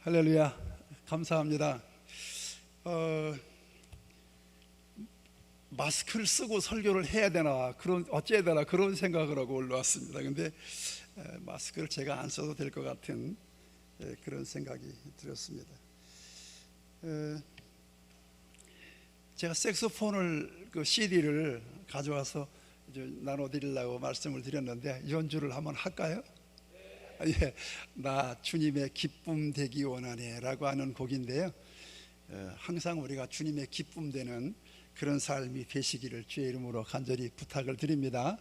할렐루야, 감사합니다. 마스크를 쓰고 설교를 해야 되나, 어찌해야 되나 그런 생각을 하고 올라왔습니다. 근데 마스크를 제가 안 써도 될 것 같은 그런 생각이 들었습니다. 제가 색소폰을 CD를 가져와서 나눠드리려고 말씀을 드렸는데 연주를 한번 할까요? 예, 나 주님의 기쁨 되기 원하네 라고 하는 곡인데요, 항상 우리가 주님의 기쁨 되는 그런 삶이 되시기를 주의 이름으로 간절히 부탁을 드립니다.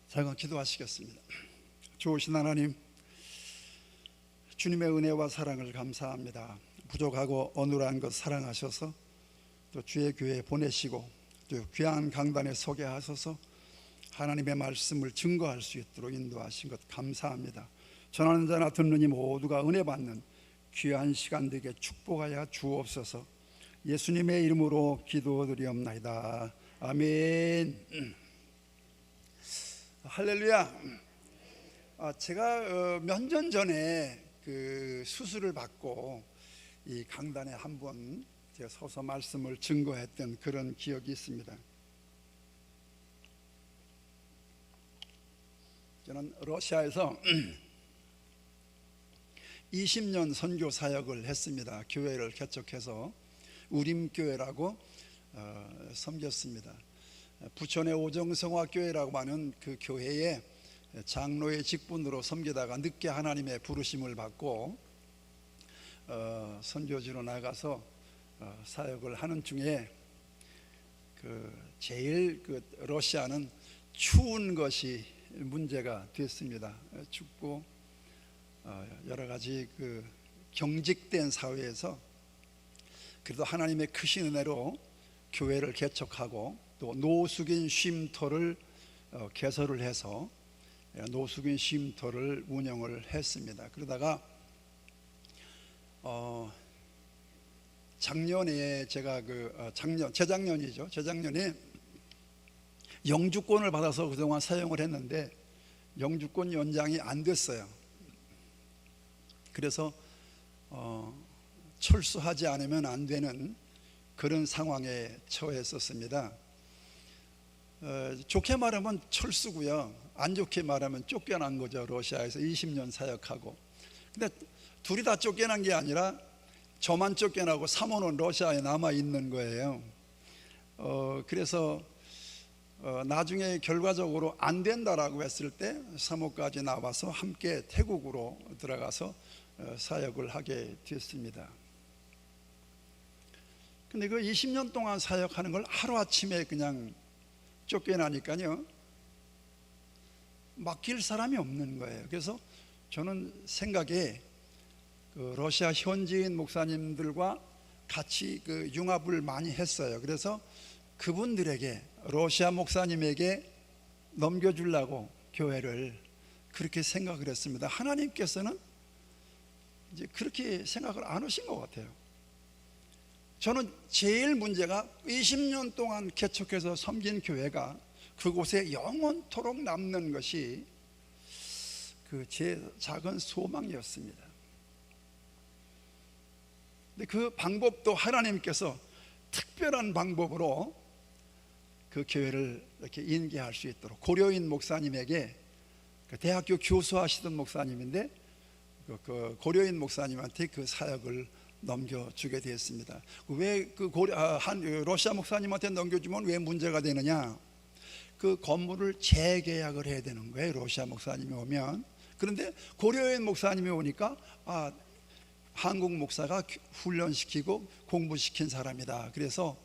잠깐 기도하시겠습니다. 좋으신 하나님, 주님의 은혜와 사랑을 감사합니다. 부족하고 어눌한 것 사랑하셔서 또 주의 교회에 보내시고 또 귀한 강단에 서게 하셔서 하나님의 말씀을 증거할 수 있도록 인도하신 것 감사합니다. 전하는 자나 듣는 이 모두가 은혜 받는 귀한 시간 되게 축복하여 주옵소서. 예수님의 이름으로 기도드리옵나이다. 아멘. 할렐루야. 제가 몇 년 전에 그 수술을 받고 이 강단에 한번 제가 서서 말씀을 증거했던 그런 기억이 있습니다. 저는 러시아에서 20년 선교 사역을 했습니다. 교회를 개척해서 우림교회라고 섬겼습니다. 부천의 오정성화교회라고 하는 그 교회에 장로의 직분으로 섬기다가 늦게 하나님의 부르심을 받고 선교지로 나가서 사역을 하는 중에 제일 러시아는 추운 것이 문제가 됐습니다. 춥고 여러 가지 경직된 사회에서 그래도 하나님의 크신 은혜로 교회를 개척하고 또 노숙인 쉼터를 개설을 해서 노숙인 쉼터를 운영을 했습니다. 그러다가 작년에 제가 재작년에 영주권을 받아서 그동안 사용을 했는데 영주권 연장이 안 됐어요. 그래서 철수하지 않으면 안 되는 그런 상황에 처했었습니다. 좋게 말하면 철수고요, 안 좋게 말하면 쫓겨난 거죠. 러시아에서 20년 사역하고. 근데 둘이 다 쫓겨난 게 아니라 저만 쫓겨나고 사모는 러시아에 남아 있는 거예요. 그래서 나중에 결과적으로 안 된다라고 했을 때 사모까지 나와서 함께 태국으로 들어가서 사역을 하게 됐습니다. 근데 그 20년 동안 사역하는 걸 하루아침에 그냥 쫓겨나니까요, 맡길 사람이 없는 거예요. 그래서 저는 생각에 러시아 현지인 목사님들과 같이 융합을 많이 했어요. 그래서 그분들에게, 러시아 목사님에게 넘겨주려고 교회를 그렇게 생각을 했습니다. 하나님께서는 이제 그렇게 생각을 안 하신 것 같아요. 저는 제일 문제가 20년 동안 개척해서 섬긴 교회가 그곳에 영원토록 남는 것이 제 작은 소망이었습니다. 근데 그 방법도 하나님께서 특별한 방법으로 그 교회를 이렇게 인계할 수 있도록, 고려인 목사님에게, 대학교 교수하시던 목사님인데 그 고려인 목사님한테 그 사역을 넘겨주게 되었습니다. 왜 러시아 목사님한테 넘겨주면 왜 문제가 되느냐? 그 건물을 재계약을 해야 되는 거예요, 러시아 목사님이 오면. 그런데 고려인 목사님이 오니까 한국 목사가 훈련시키고 공부시킨 사람이다. 그래서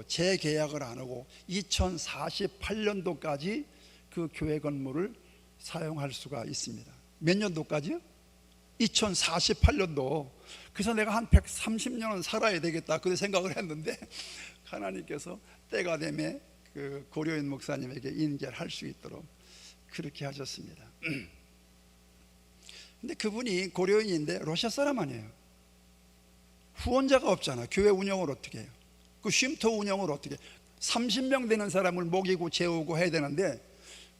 재계약을 안 하고 2048년도까지 그 교회 건물을 사용할 수가 있습니다. 몇 년도까지요? 2048년도. 그래서 내가 한 130년은 살아야 되겠다, 그렇게 생각을 했는데 하나님께서 때가 되면 그 고려인 목사님에게 인계를 할 수 있도록 그렇게 하셨습니다. 근데 그분이 고려인인데 러시아 사람 아니에요. 후원자가 없잖아. 교회 운영을 어떻게 해요? 그 쉼터 운영을 어떻게 해요? 30명 되는 사람을 먹이고 재우고 해야 되는데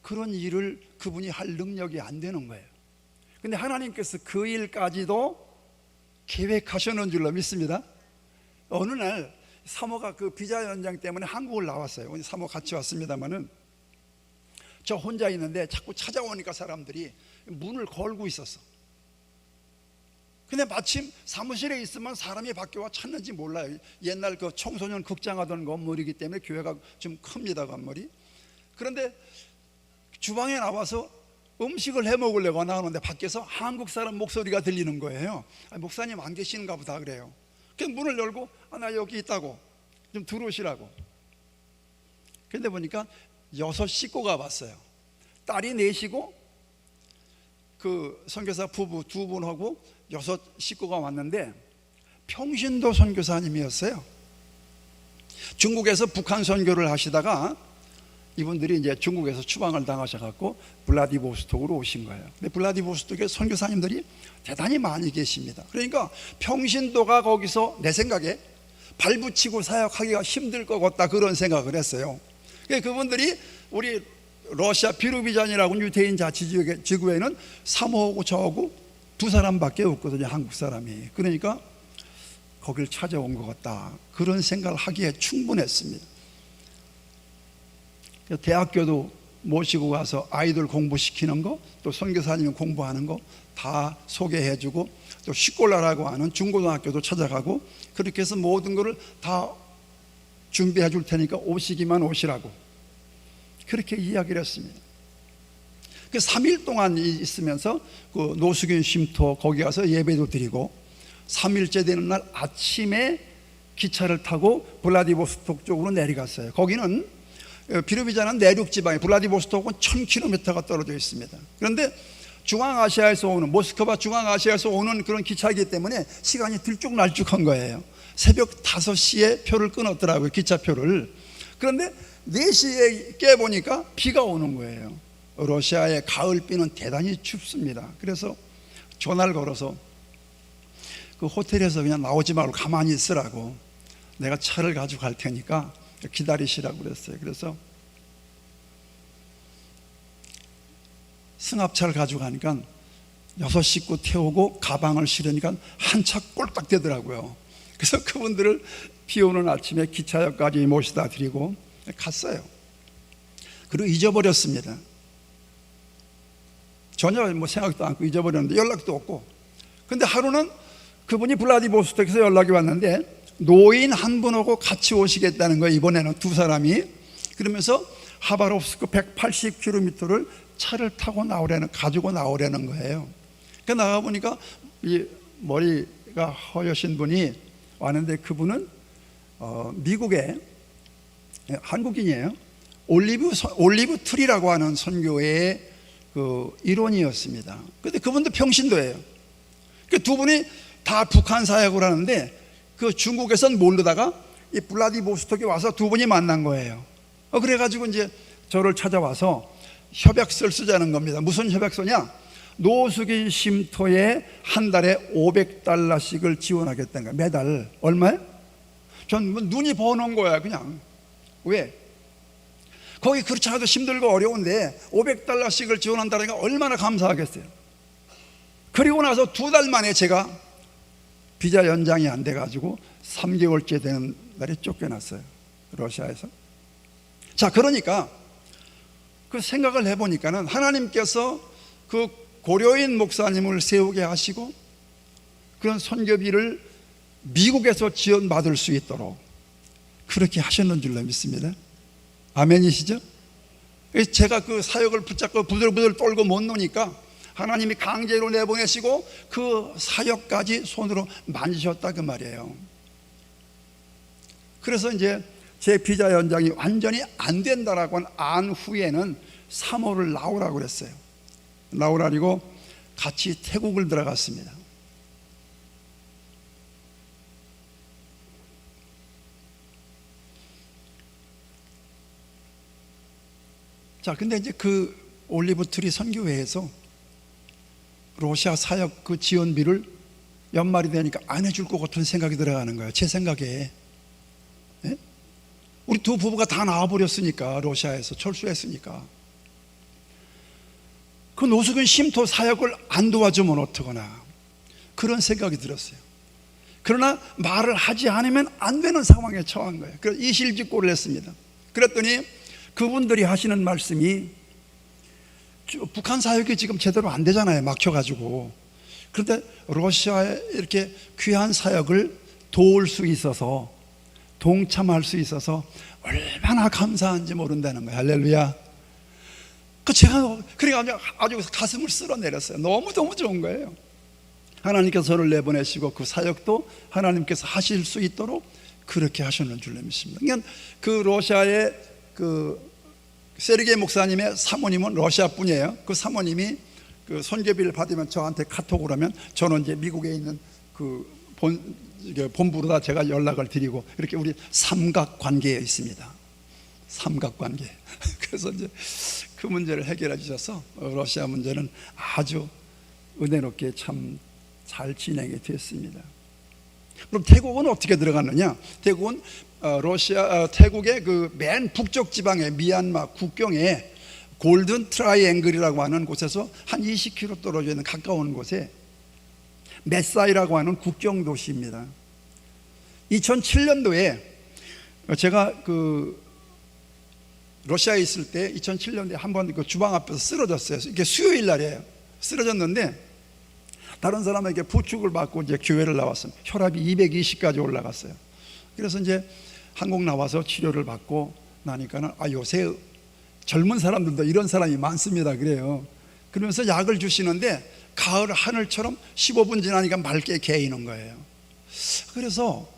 그런 일을 그분이 할 능력이 안 되는 거예요. 근데 하나님께서 그 일까지도 계획하셨는 줄로 믿습니다. 어느 날 사모가 그 비자 연장 때문에 한국을 나왔어요. 사모 같이 왔습니다만은 저 혼자 있는데 자꾸 찾아오니까 사람들이 문을 걸고 있었어. 근데 마침 사무실에 있으면 사람이 밖에 와 찾는지 몰라요. 옛날 그 청소년 극장하던 건물이기 때문에 교회가 좀 큽니다, 건물이. 그런데 주방에 나와서 음식을 해 먹으려고 나오는데 밖에서 한국 사람 목소리가 들리는 거예요. 목사님 안 계시는가 보다 그래요. 그래서 문을 열고 나 여기 있다고, 좀 들어오시라고. 그런데 보니까 6 식구가 왔어요. 딸이 넷이고 그 선교사 부부 두 분하고 6 식구가 왔는데 평신도 선교사님이었어요. 중국에서 북한 선교를 하시다가 이분들이 이제 중국에서 추방을 당하셔갖고 블라디보스톡으로 오신 거예요. 근데 블라디보스톡에 선교사님들이 대단히 많이 계십니다. 그러니까 평신도가 거기서 내 생각에 발붙이고 사역하기가 힘들 것 같다, 그런 생각을 했어요. 그분들이 우리 러시아 비루비잔이라고 유대인 자치지구에는 사모하고 저하고 2사람밖에 없거든요, 한국 사람이. 그러니까 거길 찾아온 것 같다, 그런 생각을 하기에 충분했습니다. 대학교도 모시고 가서 아이들 공부시키는 거, 또 선교사님 공부하는 거 다 소개해주고, 또 시골라라고 하는 중고등학교도 찾아가고, 그렇게 해서 모든 것을 다 준비해 줄 테니까 오시기만 오시라고 그렇게 이야기를 했습니다. 그 3일 동안 있으면서 그 노숙인 쉼터 거기 가서 예배도 드리고, 3일째 되는 날 아침에 기차를 타고 블라디보스톡 쪽으로 내려갔어요. 거기는 비루비잔은 내륙 지방에, 블라디보스톡은 1000km가 떨어져 있습니다. 그런데 중앙아시아에서 오는, 모스크바 중앙아시아에서 오는 그런 기차이기 때문에 시간이 들쭉날쭉한 거예요. 새벽 5시에 표를 끊었더라고요, 기차표를. 그런데 4시에 깨보니까 비가 오는 거예요. 러시아의 가을비는 대단히 춥습니다. 그래서 전화를 걸어서 그 호텔에서 그냥 나오지 말고 가만히 있으라고, 내가 차를 가지고 갈 테니까 기다리시라고 그랬어요. 그래서 승합차를 가지고 가니까 6 식구 태우고 가방을 실으니까 한 차 꼴딱 되더라고요. 그래서 그분들을 비 오는 아침에 기차역까지 모시다 드리고 갔어요. 그리고 잊어버렸습니다. 전혀 뭐 생각도 않고 잊어버렸는데 연락도 없고. 근데 하루는 그분이 블라디보스톡에서 연락이 왔는데 노인 한 분하고 같이 오시겠다는 거예요, 이번에는 2사람이. 그러면서 하바롭스크 180km를 차를 타고 가지고 나오려는 거예요. 그 나가보니까 이 머리가 허여신 분이 왔는데, 그분은 미국의, 한국인이에요. 올리브 트리라고 하는 선교회의 그 일원이었습니다. 근데 그분도 평신도예요. 그 두 분이 다 북한 사역을 하는데, 그 중국에선 모르다가 이 블라디보스톡에 와서 두 분이 만난 거예요. 그래가지고 이제 저를 찾아와서 협약서를 쓰자는 겁니다. 무슨 협약서냐? 노숙인 쉼터에 한 달에 $500씩을 지원하겠다는 거야. 매달. 얼마에? 전 눈이 버는 거야, 그냥. 왜? 거기 그렇지 않아도 힘들고 어려운데 $500씩을 지원한다니까 얼마나 감사하겠어요. 그리고 나서 2달 만에 제가 비자 연장이 안 돼가지고 3개월째 되는 날에 쫓겨났어요, 러시아에서. 자, 그러니까 그 생각을 해보니까는 하나님께서 그 고려인 목사님을 세우게 하시고 그런 선교비를 미국에서 지원받을 수 있도록 그렇게 하셨는 줄로 믿습니다. 아멘이시죠? 제가 그 사역을 붙잡고 부들부들 떨고 못 노니까 하나님이 강제로 내보내시고 그 사역까지 손으로 만지셨다, 그 말이에요. 그래서 이제 제 비자 연장이 완전히 안 된다라고 안 후에는 3월을 나오라고 그랬어요. 나오라고 같이 태국을 들어갔습니다. 자, 근데 이제 그 올리브트리 선교회에서 러시아 사역 그 지원비를 연말이 되니까 안 해줄 것 같은 생각이 들어가는 거예요, 제 생각에. 예? 우리 두 부부가 다 나와버렸으니까, 러시아에서 철수했으니까. 그 노숙인 쉼터 사역을 안 도와주면 어떡하나, 그런 생각이 들었어요. 그러나 말을 하지 않으면 안 되는 상황에 처한 거예요. 그래서 이실직고를 했습니다. 그랬더니 그분들이 하시는 말씀이, 북한 사역이 지금 제대로 안 되잖아요, 막혀가지고. 그런데 러시아에 이렇게 귀한 사역을 도울 수 있어서, 동참할 수 있어서 얼마나 감사한지 모른다는 거예요. 할렐루야. 제가 그래가지고 아주 가슴을 쓸어내렸어요. 너무너무 좋은 거예요. 하나님께서 저를 내보내시고 그 사역도 하나님께서 하실 수 있도록 그렇게 하셨는 줄로 믿습니다. 그러니까 그 러시아의 그 세르게이 목사님의 사모님은 러시아 분이에요. 그 사모님이 그 선교비를 받으면 저한테 카톡을 하면 저는 이제 미국에 있는 그 본부로다 제가 연락을 드리고 이렇게 우리 삼각관계에 있습니다. 삼각관계. 그래서 이제 그 문제를 해결해 주셔서 러시아 문제는 아주 은혜롭게 참 잘 진행이 됐습니다. 그럼 태국은 어떻게 들어갔느냐? 태국은 태국의 그 맨 북쪽 지방의 미얀마 국경에 골든 트라이앵글이라고 하는 곳에서 한 20km 떨어져 있는 가까운 곳에 메사이라고 하는 국경 도시입니다. 2007년도에 제가 그 러시아에 있을 때 2007년도에 한번 그 주방 앞에서 쓰러졌어요. 이게 수요일 날이에요. 쓰러졌는데 다른 사람에게 부축을 받고 이제 교회를 나왔습니다. 혈압이 220까지 올라갔어요. 그래서 이제 한국 나와서 치료를 받고 나니까는 요새 젊은 사람들도 이런 사람이 많습니다. 그래요. 그러면서 약을 주시는데 가을 하늘처럼 15분 지나니까 맑게 개이는 거예요. 그래서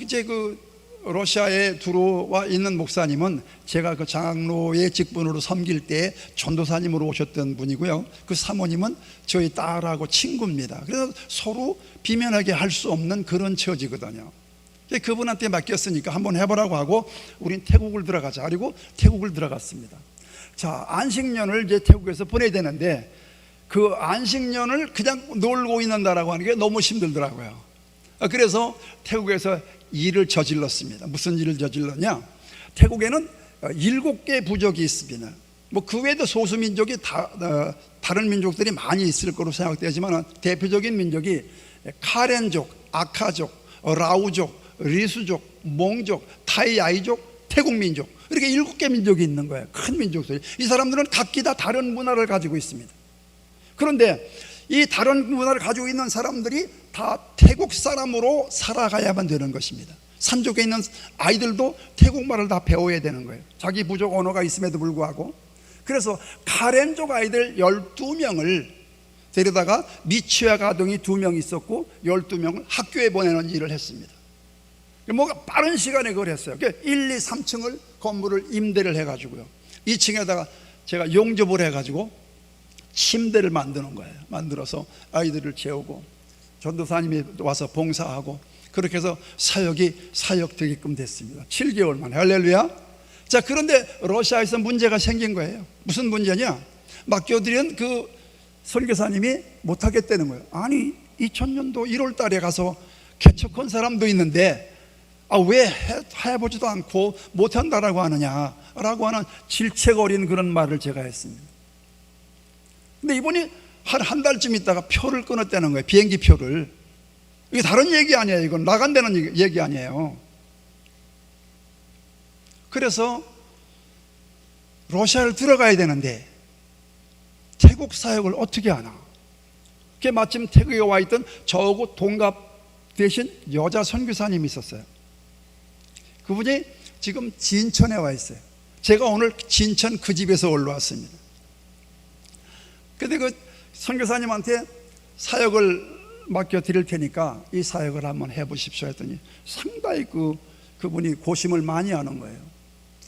이제 그 러시아에 들어와 있는 목사님은 제가 그 장로의 직분으로 섬길 때 전도사님으로 오셨던 분이고요. 그 사모님은 저희 딸하고 친구입니다. 그래서 서로 비면하게 할 수 없는 그런 처지거든요. 그분한테 맡겼으니까 한번 해보라고 하고 우린 태국을 들어가자. 그리고 태국을 들어갔습니다. 자, 안식년을 이제 태국에서 보내야 되는데 그 안식년을 그냥 놀고 있는다라고 하는 게 너무 힘들더라고요. 그래서 태국에서 일을 저질렀습니다. 무슨 일을 저질렀냐? 태국에는 7개 부족이 있습니다. 뭐 그 외에도 소수민족이 다른 민족들이 많이 있을 거로 생각되지만 대표적인 민족이 카렌족, 아카족, 라우족, 리수족, 몽족, 타이아이족, 태국민족, 이렇게 7개 민족이 있는 거예요. 큰 민족들이. 이 사람들은 각기 다 다른 문화를 가지고 있습니다. 그런데 이 다른 문화를 가지고 있는 사람들이 다 태국 사람으로 살아가야만 되는 것입니다. 산족에 있는 아이들도 태국말을 다 배워야 되는 거예요. 자기 부족 언어가 있음에도 불구하고. 그래서 카렌족 아이들 12명을 데려다가 미취학 아동이 2명 있었고 12명을 학교에 보내는 일을 했습니다. 뭐가 빠른 시간에 그걸 했어요. 1, 2, 3층을 건물을 임대를 해가지고요, 2층에다가 제가 용접을 해가지고 침대를 만드는 거예요. 만들어서 아이들을 재우고 전도사님이 와서 봉사하고 그렇게 해서 사역 되게끔 됐습니다. 7개월 만에. 할렐루야. 자, 그런데 러시아에서 문제가 생긴 거예요. 무슨 문제냐? 맡겨드린 그 선교사님이 못하겠다는 거예요. 아니 2000년도 1월 달에 가서 개척한 사람도 있는데 왜 해보지도 않고 못한다라고 하느냐라고 하는 질책 어린 그런 말을 제가 했습니다. 근데 이분이 한 달쯤 있다가 표를 끊었다는 거예요. 비행기 표를. 이게 다른 얘기 아니에요. 이건 나간다는 얘기 아니에요. 그래서 러시아를 들어가야 되는데 태국 사역을 어떻게 하나? 그게 마침 태국에 와 있던 저하고 동갑 되신 여자 선교사님이 있었어요. 그분이 지금 진천에 와 있어요. 제가 오늘 진천 그 집에서 올라왔습니다. 근데 그 선교사님한테 사역을 맡겨드릴 테니까 이 사역을 한번 해보십시오 했더니 상당히 그분이 고심을 많이 하는 거예요.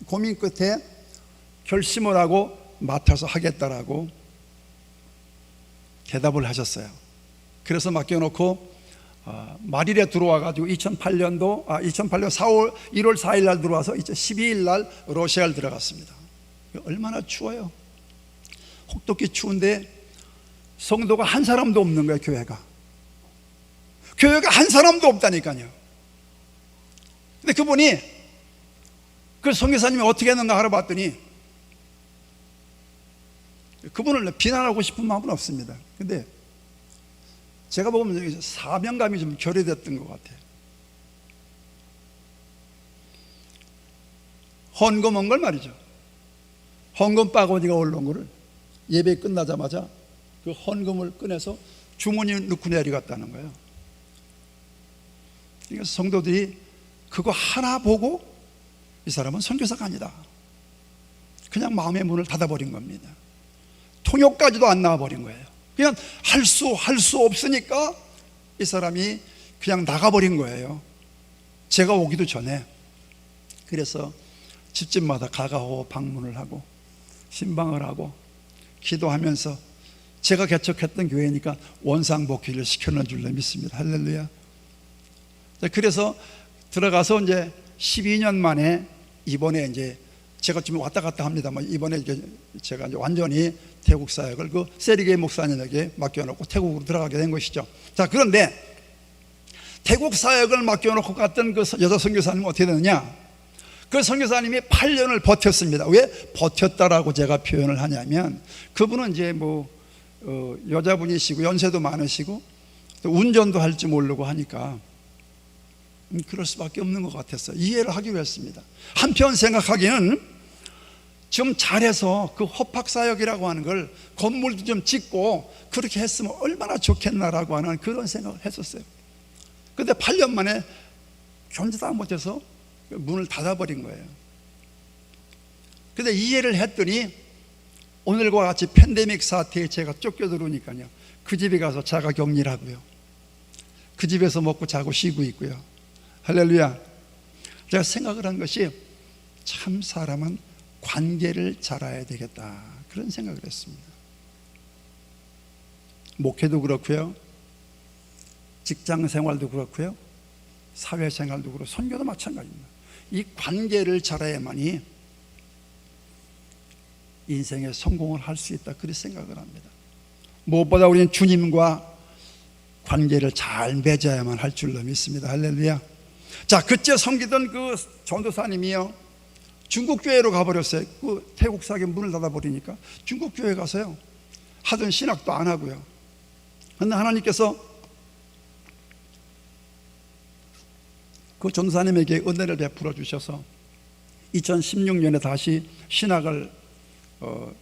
고민 끝에 결심을 하고 맡아서 하겠다라고 대답을 하셨어요. 그래서 맡겨놓고 말일에 들어와가지고 2008년 1월 4일 날 들어와서 12일 날 러시아를 들어갔습니다. 얼마나 추워요. 혹독히 추운데 성도가 한 사람도 없는 거예요. 교회가 한 사람도 없다니까요. 근데 그분이 그 선교사님이 어떻게 했는가 알아봤더니 그분을 비난하고 싶은 마음은 없습니다. 근데 제가 보면 사명감이 좀 결여됐던 것 같아요. 헌금한 걸 말이죠. 헌금 바구니가 올라온 거를 예배 끝나자마자 그 헌금을 꺼내서 주머니에 넣고 내려갔다는 거예요. 그러니까 성도들이 그거 하나 보고 이 사람은 선교사가 아니다, 그냥 마음의 문을 닫아버린 겁니다. 통역까지도 안 나와버린 거예요. 그냥 할 수 없으니까 이 사람이 그냥 나가버린 거예요. 제가 오기도 전에. 그래서 집집마다 가가호 방문을 하고 신방을 하고 기도하면서 제가 개척했던 교회니까 원상복귀를 시켜놓은 줄로 믿습니다. 할렐루야. 그래서 들어가서 이제 12년 만에 이번에 이제 제가 좀 왔다 갔다 합니다만 이번에 이제 제가 이제 완전히 태국 사역을 그 세리게 목사님에게 맡겨놓고 태국으로 들어가게 된 것이죠. 자, 그런데 태국 사역을 맡겨놓고 갔던 그 여자 선교사님은 어떻게 되느냐? 그 선교사님이 8년을 버텼습니다. 왜 버텼다라고 제가 표현을 하냐면 그분은 이제 뭐 여자분이시고 연세도 많으시고 또 운전도 할 줄 모르고 하니까 그럴 수밖에 없는 것 같았어요. 이해를 하기로 했습니다. 한편 생각하기에는 좀 잘해서 그 호박사역이라고 하는 걸 건물도 좀 짓고 그렇게 했으면 얼마나 좋겠나라고 하는 그런 생각을 했었어요. 근데 8년 만에 견디다 못해서 문을 닫아버린 거예요. 근데 이해를 했더니 오늘과 같이 팬데믹 사태에 제가 쫓겨들어오니까요, 그 집에 가서 자가 격리를 하고요, 그 집에서 먹고 자고 쉬고 있고요. 할렐루야. 제가 생각을 한 것이 참 사람은 관계를 잘해야 되겠다, 그런 생각을 했습니다. 목회도 그렇고요, 직장 생활도 그렇고요, 사회생활도 그렇고 선교도 마찬가지입니다. 이 관계를 잘해야만이 인생에 성공을 할 수 있다, 그렇게 생각을 합니다. 무엇보다 우리는 주님과 관계를 잘 맺어야만 할 줄로 믿습니다. 할렐루야. 자, 그때 섬기던 그 전도사님이요, 중국 교회로 가버렸어요. 그 태국 사계 문을 닫아버리니까 중국 교회 가서요 하던 신학도 안 하고요. 그런데 하나님께서 그 전도사님에게 은혜를 베풀어 주셔서 2016년에 다시 신학을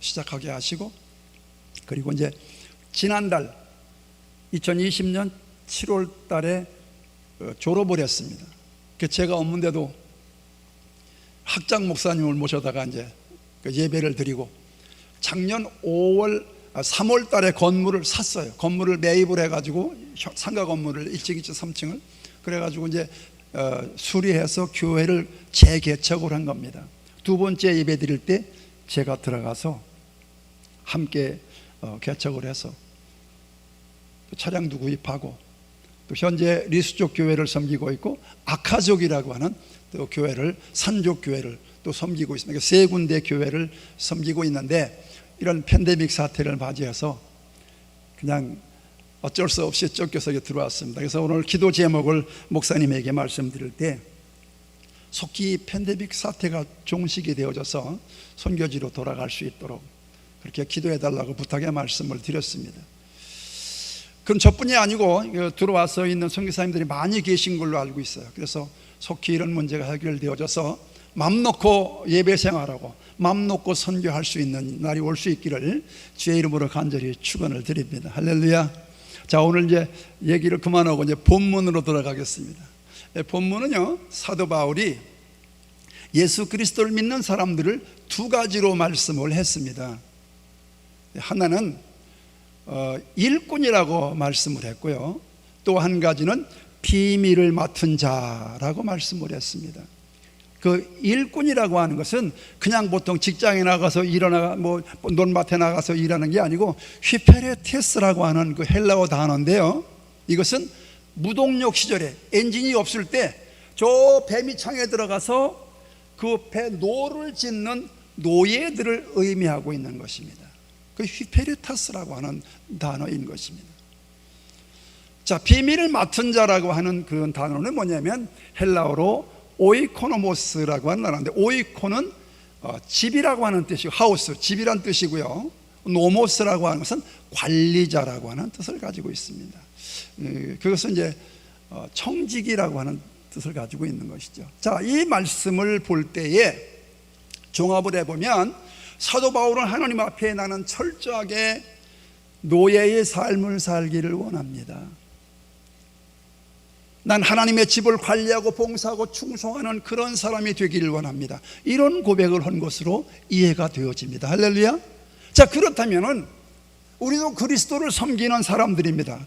시작하게 하시고, 그리고 이제 지난달 2020년 7월 달에 졸업을 했습니다. 제가 없는데도 학장 목사님을 모셔다가 이제 예배를 드리고, 작년 3월 달에 건물을 샀어요. 건물을 매입을 해가지고 상가 건물을 1층, 2층, 3층을 그래가지고 이제 수리해서 교회를 재개척을 한 겁니다. 두 번째 예배 드릴 때 제가 들어가서 함께 개척을 해서 또 차량도 구입하고, 또 현재 리수족 교회를 섬기고 있고 아카족이라고 하는 또 교회를, 산족 교회를 또 섬기고 있습니다. 세 군데 교회를 섬기고 있는데, 이런 팬데믹 사태를 맞이해서 그냥 어쩔 수 없이 쫓겨서 들어왔습니다. 그래서 오늘 기도 제목을 목사님에게 말씀드릴 때, 속히 팬데믹 사태가 종식이 되어져서 선교지로 돌아갈 수 있도록 그렇게 기도해 달라고 부탁의 말씀을 드렸습니다. 그럼 저뿐이 아니고 들어와서 있는 선교사님들이 많이 계신 걸로 알고 있어요. 그래서 속히 이런 문제가 해결되어져서 맘 놓고 예배 생활하고 맘 놓고 선교할 수 있는 날이 올 수 있기를 주의 이름으로 간절히 축원을 드립니다. 할렐루야. 자, 오늘 이제 얘기를 그만하고 이제 본문으로 돌아가겠습니다. 본문은요, 사도 바울이 예수 그리스도를 믿는 사람들을 두 가지로 말씀을 했습니다. 하나는 일꾼이라고 말씀을 했고요, 또 한 가지는 비밀을 맡은 자라고 말씀을 했습니다. 그 일꾼이라고 하는 것은 그냥 보통 직장에 나가서 일어나 뭐 논밭에 나가서 일하는 게 아니고 휘페레테스라고 하는 그 헬라어 단어인데요, 이것은 무동력 시절에 엔진이 없을 때 저 배미창에 들어가서 그 배 노를 짓는 노예들을 의미하고 있는 것입니다. 그 휘페리타스라고 하는 단어인 것입니다. 자, 비밀을 맡은 자라고 하는 그런 단어는 뭐냐면 헬라어로 오이코노모스라고 하는 단어인데, 오이코는 집이라고 하는 뜻이고, 하우스, 집이란 뜻이고요, 노모스라고 하는 것은 관리자라고 하는 뜻을 가지고 있습니다. 그것은 이제 청직이라고 하는 뜻을 가지고 있는 것이죠. 자, 이 말씀을 볼 때에 종합을 해보면 사도 바울은 하나님 앞에 나는 철저하게 노예의 삶을 살기를 원합니다. 난 하나님의 집을 관리하고 봉사하고 충성하는 그런 사람이 되기를 원합니다. 이런 고백을 한 것으로 이해가 되어집니다. 할렐루야. 자, 그렇다면 우리도 그리스도를 섬기는 사람들입니다.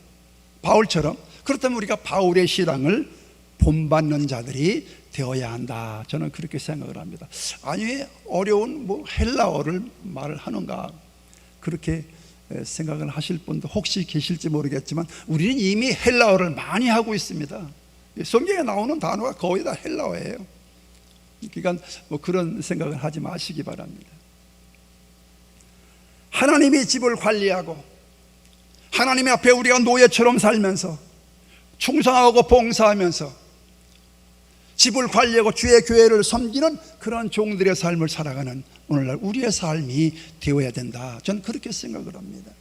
바울처럼. 그렇다면 우리가 바울의 신앙을 본받는 자들이 되어야 한다. 저는 그렇게 생각을 합니다. 아니 왜 어려운 헬라어를 말을 하는가, 그렇게 생각을 하실 분도 혹시 계실지 모르겠지만 우리는 이미 헬라어를 많이 하고 있습니다. 성경에 나오는 단어가 거의 다 헬라어예요. 그러니까 그런 생각을 하지 마시기 바랍니다. 하나님이 집을 관리하고 하나님의 앞에 우리가 노예처럼 살면서 충성하고 봉사하면서 집을 관리하고 주의 교회를 섬기는 그런 종들의 삶을 살아가는 오늘날 우리의 삶이 되어야 된다. 저는 그렇게 생각을 합니다.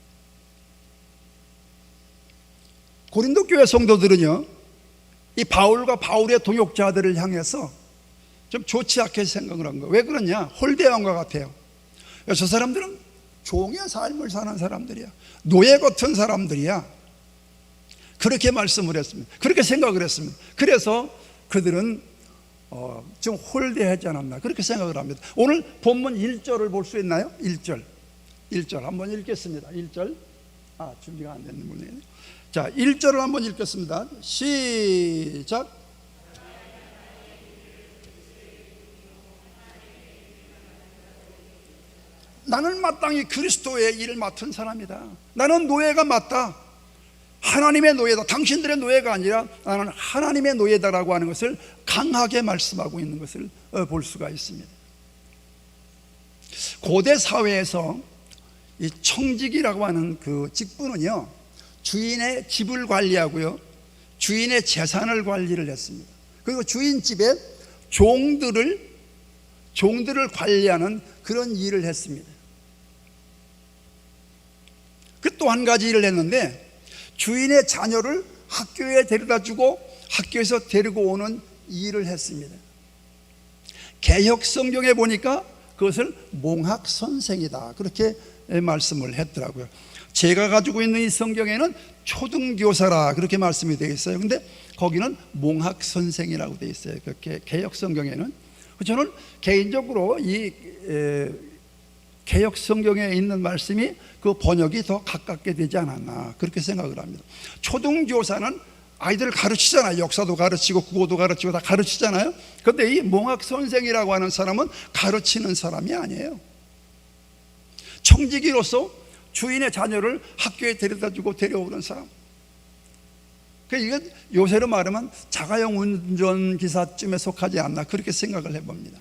고린도 교회 성도들은요, 이 바울과 바울의 동역자들을 향해서 좀 좋지 않게 생각을 한 거예요. 왜 그러냐? 홀대함과 같아요. 저 사람들은 종의 삶을 사는 사람들이야, 노예 같은 사람들이야, 그렇게 말씀을 했습니다. 그렇게 생각을 했습니다. 그래서 그들은 좀 홀대하지 않았나, 그렇게 생각을 합니다. 오늘 본문 1절을 볼 수 있나요? 1절 한번 읽겠습니다. 1절. 준비가 안 됐는 분이에요. 자, 1절을 한번 읽겠습니다. 시작. 나는 마땅히 그리스도의 일을 맡은 사람이다. 나는 노예가 맞다. 하나님의 노예다. 당신들의 노예가 아니라 나는 하나님의 노예다라고 하는 것을 강하게 말씀하고 있는 것을 볼 수가 있습니다. 고대 사회에서 이 청직이라고 하는 그 직분은요, 주인의 집을 관리하고요, 주인의 재산을 관리를 했습니다. 그리고 주인 집에 종들을 관리하는 그런 일을 했습니다. 그 또 한 가지 일을 했는데, 주인의 자녀를 학교에 데려다주고 학교에서 데리고 오는 일을 했습니다. 개역 성경에 보니까 그것을 몽학선생이다, 그렇게 말씀을 했더라고요. 제가 가지고 있는 이 성경에는 초등교사라 그렇게 말씀이 되어 있어요. 근데 거기는 몽학선생이라고 되어 있어요. 그렇게 개역 성경에는. 저는 개인적으로 이 개역 성경에 있는 말씀이 그 번역이 더 가깝게 되지 않았나, 그렇게 생각을 합니다. 초등교사는 아이들을 가르치잖아요. 역사도 가르치고 국어도 가르치고 다 가르치잖아요. 그런데 이 몽학선생이라고 하는 사람은 가르치는 사람이 아니에요. 청지기로서 주인의 자녀를 학교에 데려다주고 데려오는 사람. 이게 요새로 말하면 자가용 운전기사쯤에 속하지 않나, 그렇게 생각을 해봅니다.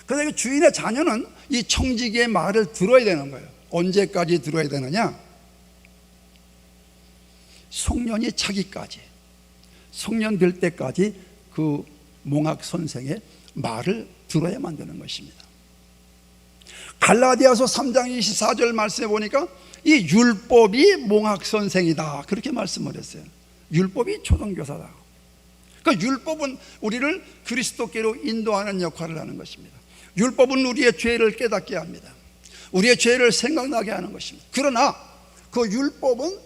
그런데 주인의 자녀는 이 청지기의 말을 들어야 되는 거예요. 언제까지 들어야 되느냐? 성년이 차기까지, 성년 될 때까지 그 몽학 선생의 말을 들어야만 되는 것입니다. 갈라디아서 3장 24절 말씀해 보니까 이 율법이 몽학 선생이다, 그렇게 말씀을 했어요. 율법이 초등교사다. 그러니까 율법은 우리를 그리스도께로 인도하는 역할을 하는 것입니다. 율법은 우리의 죄를 깨닫게 합니다. 우리의 죄를 생각나게 하는 것입니다. 그러나 그 율법은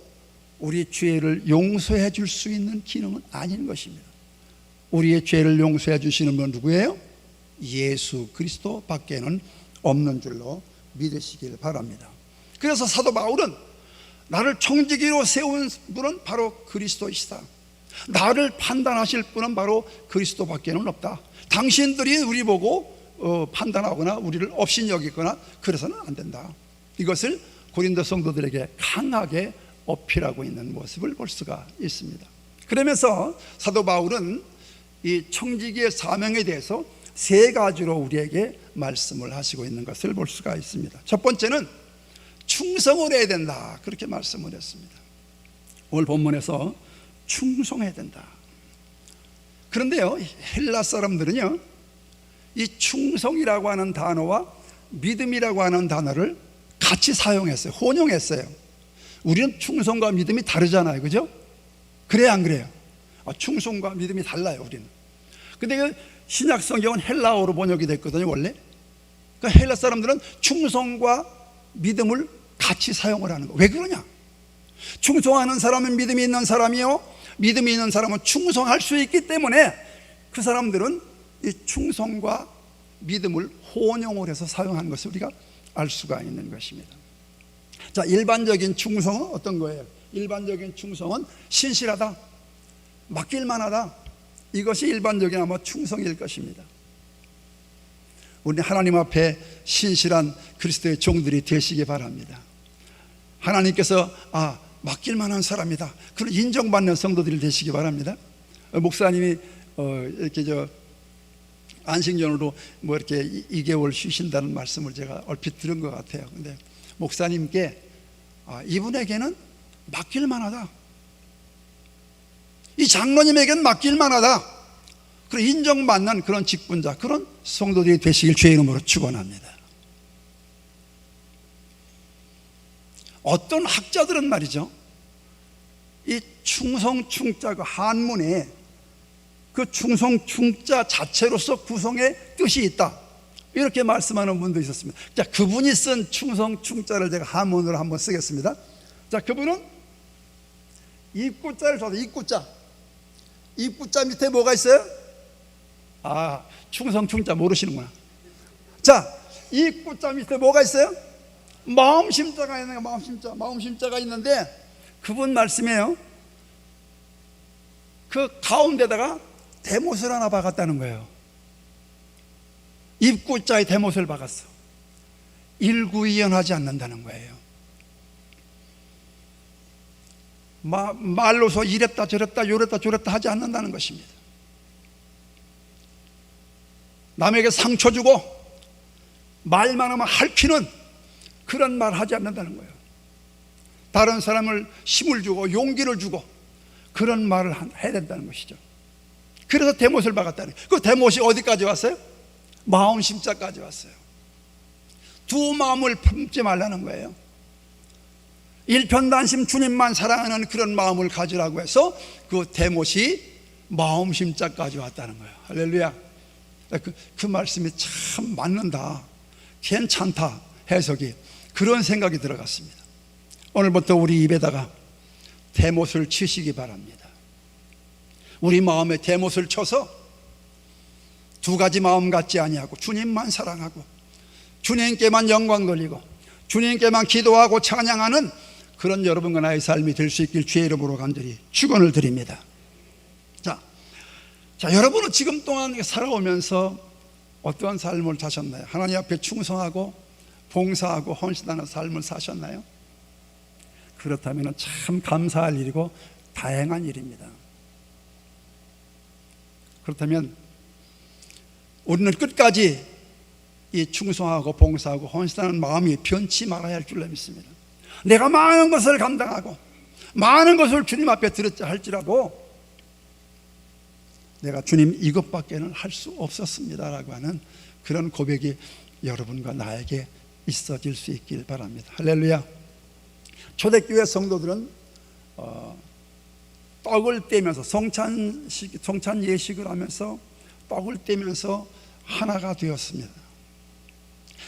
우리 죄를 용서해 줄 수 있는 기능은 아닌 것입니다. 우리의 죄를 용서해 주시는 분은 누구예요? 예수 그리스도 밖에는 없는 줄로 믿으시길 바랍니다. 그래서 사도 바울은 나를 청지기로 세운 분은 바로 그리스도이시다. 나를 판단하실 분은 바로 그리스도 밖에는 없다. 당신들이 우리 보고 판단하거나 우리를 업신 여기거나 그래서는 안 된다. 이것을 고린도 성도들에게 강하게 어필하고 있는 모습을 볼 수가 있습니다. 그러면서 사도 바울은 이 청지기의 사명에 대해서 세 가지로 우리에게 말씀을 하시고 있는 것을 볼 수가 있습니다. 첫 번째는 충성을 해야 된다, 그렇게 말씀을 했습니다. 오늘 본문에서 충성해야 된다. 그런데요, 헬라 사람들은요, 이 충성이라고 하는 단어와 믿음이라고 하는 단어를 같이 사용했어요. 혼용했어요. 우리는 충성과 믿음이 다르잖아요, 그죠? 그래요, 안 그래요? 충성과 믿음이 달라요, 우리는. 근데 그 신약 성경은 헬라어로 번역이 됐거든요, 원래. 그러니까 헬라 사람들은 충성과 믿음을 같이 사용을 하는 거예요. 왜 그러냐? 충성하는 사람은 믿음이 있는 사람이요, 믿음이 있는 사람은 충성할 수 있기 때문에 그 사람들은 이 충성과 믿음을 혼용을 해서 사용하는 것을 우리가 알 수가 있는 것입니다. 자, 일반적인 충성은 어떤 거예요? 일반적인 충성은 신실하다, 맡길만하다. 이것이 일반적인 아마 충성일 것입니다. 우리 하나님 앞에 신실한 그리스도의 종들이 되시기 바랍니다. 하나님께서 맡길만한 사람이다, 그런 인정받는 성도들이 되시기 바랍니다. 목사님이 이렇게 안식년으로 뭐 이렇게 2개월 쉬신다는 말씀을 제가 얼핏 들은 것 같아요. 근데 목사님께 이분에게는 맡길만하다, 이 장로님에게는 맡길만하다, 그런 인정받는 그런 직분자, 그런 성도들이 되시길 주의 이름으로 축원합니다. 어떤 학자들은 말이죠, 이 충성충자, 그 한문에 그 충성충자 자체로서 구성의 뜻이 있다, 이렇게 말씀하는 분도 있었습니다. 자, 그분이 쓴 충성충자를 제가 한문으로 한번 쓰겠습니다. 자, 그분은 입구자를 써서, 입구자 밑에 뭐가 있어요? 충성충자 모르시는구나. 자, 입구자 밑에 뭐가 있어요? 마음심자가 있는 거예요. 마음심자가 있는데 그분 말씀이에요. 그 가운데다가 대못을 하나 박았다는 거예요. 입구자에 대못을 박았어. 일구이연하지 않는다는 거예요. 말로서 이랬다 저랬다 요랬다 저랬다 하지 않는다는 것입니다. 남에게 상처 주고 말만 하면 핥히는 그런 말 하지 않는다는 거예요. 다른 사람을 힘을 주고 용기를 주고 그런 말을 해야 된다는 것이죠. 그래서 대못을 박았다는 거예요. 그 대못이 어디까지 왔어요? 마음심자까지 왔어요. 두 마음을 품지 말라는 거예요. 일편단심 주님만 사랑하는 그런 마음을 가지라고 해서 그 대못이 마음심자까지 왔다는 거예요. 할렐루야. 그 말씀이 참 맞는다, 괜찮다, 해석이 그런 생각이 들어갔습니다. 오늘부터 우리 입에다가 대못을 치시기 바랍니다. 우리 마음에 대못을 쳐서 두 가지 마음 갖지 아니하고 주님만 사랑하고 주님께만 영광 돌리고 주님께만 기도하고 찬양하는 그런 여러분과 나의 삶이 될 수 있길 주의 이름으로 간절히 축원을 드립니다. 자, 여러분은 지금 동안 살아오면서 어떠한 삶을 사셨나요? 하나님 앞에 충성하고 봉사하고 헌신하는 삶을 사셨나요? 그렇다면 참 감사할 일이고 다행한 일입니다. 그렇다면 우리는 끝까지 이 충성하고 봉사하고 헌신하는 마음이 변치 말아야 할 줄로 믿습니다. 내가 많은 것을 감당하고 많은 것을 주님 앞에 드렸자 할지라도 내가 주님 이것밖에는 할 수 없었습니다라고 하는 그런 고백이 여러분과 나에게 있어질 수 있길 바랍니다. 할렐루야. 초대교회 성도들은 떡을 떼면서 성찬 예식을 하면서 떡을 떼면서 하나가 되었습니다.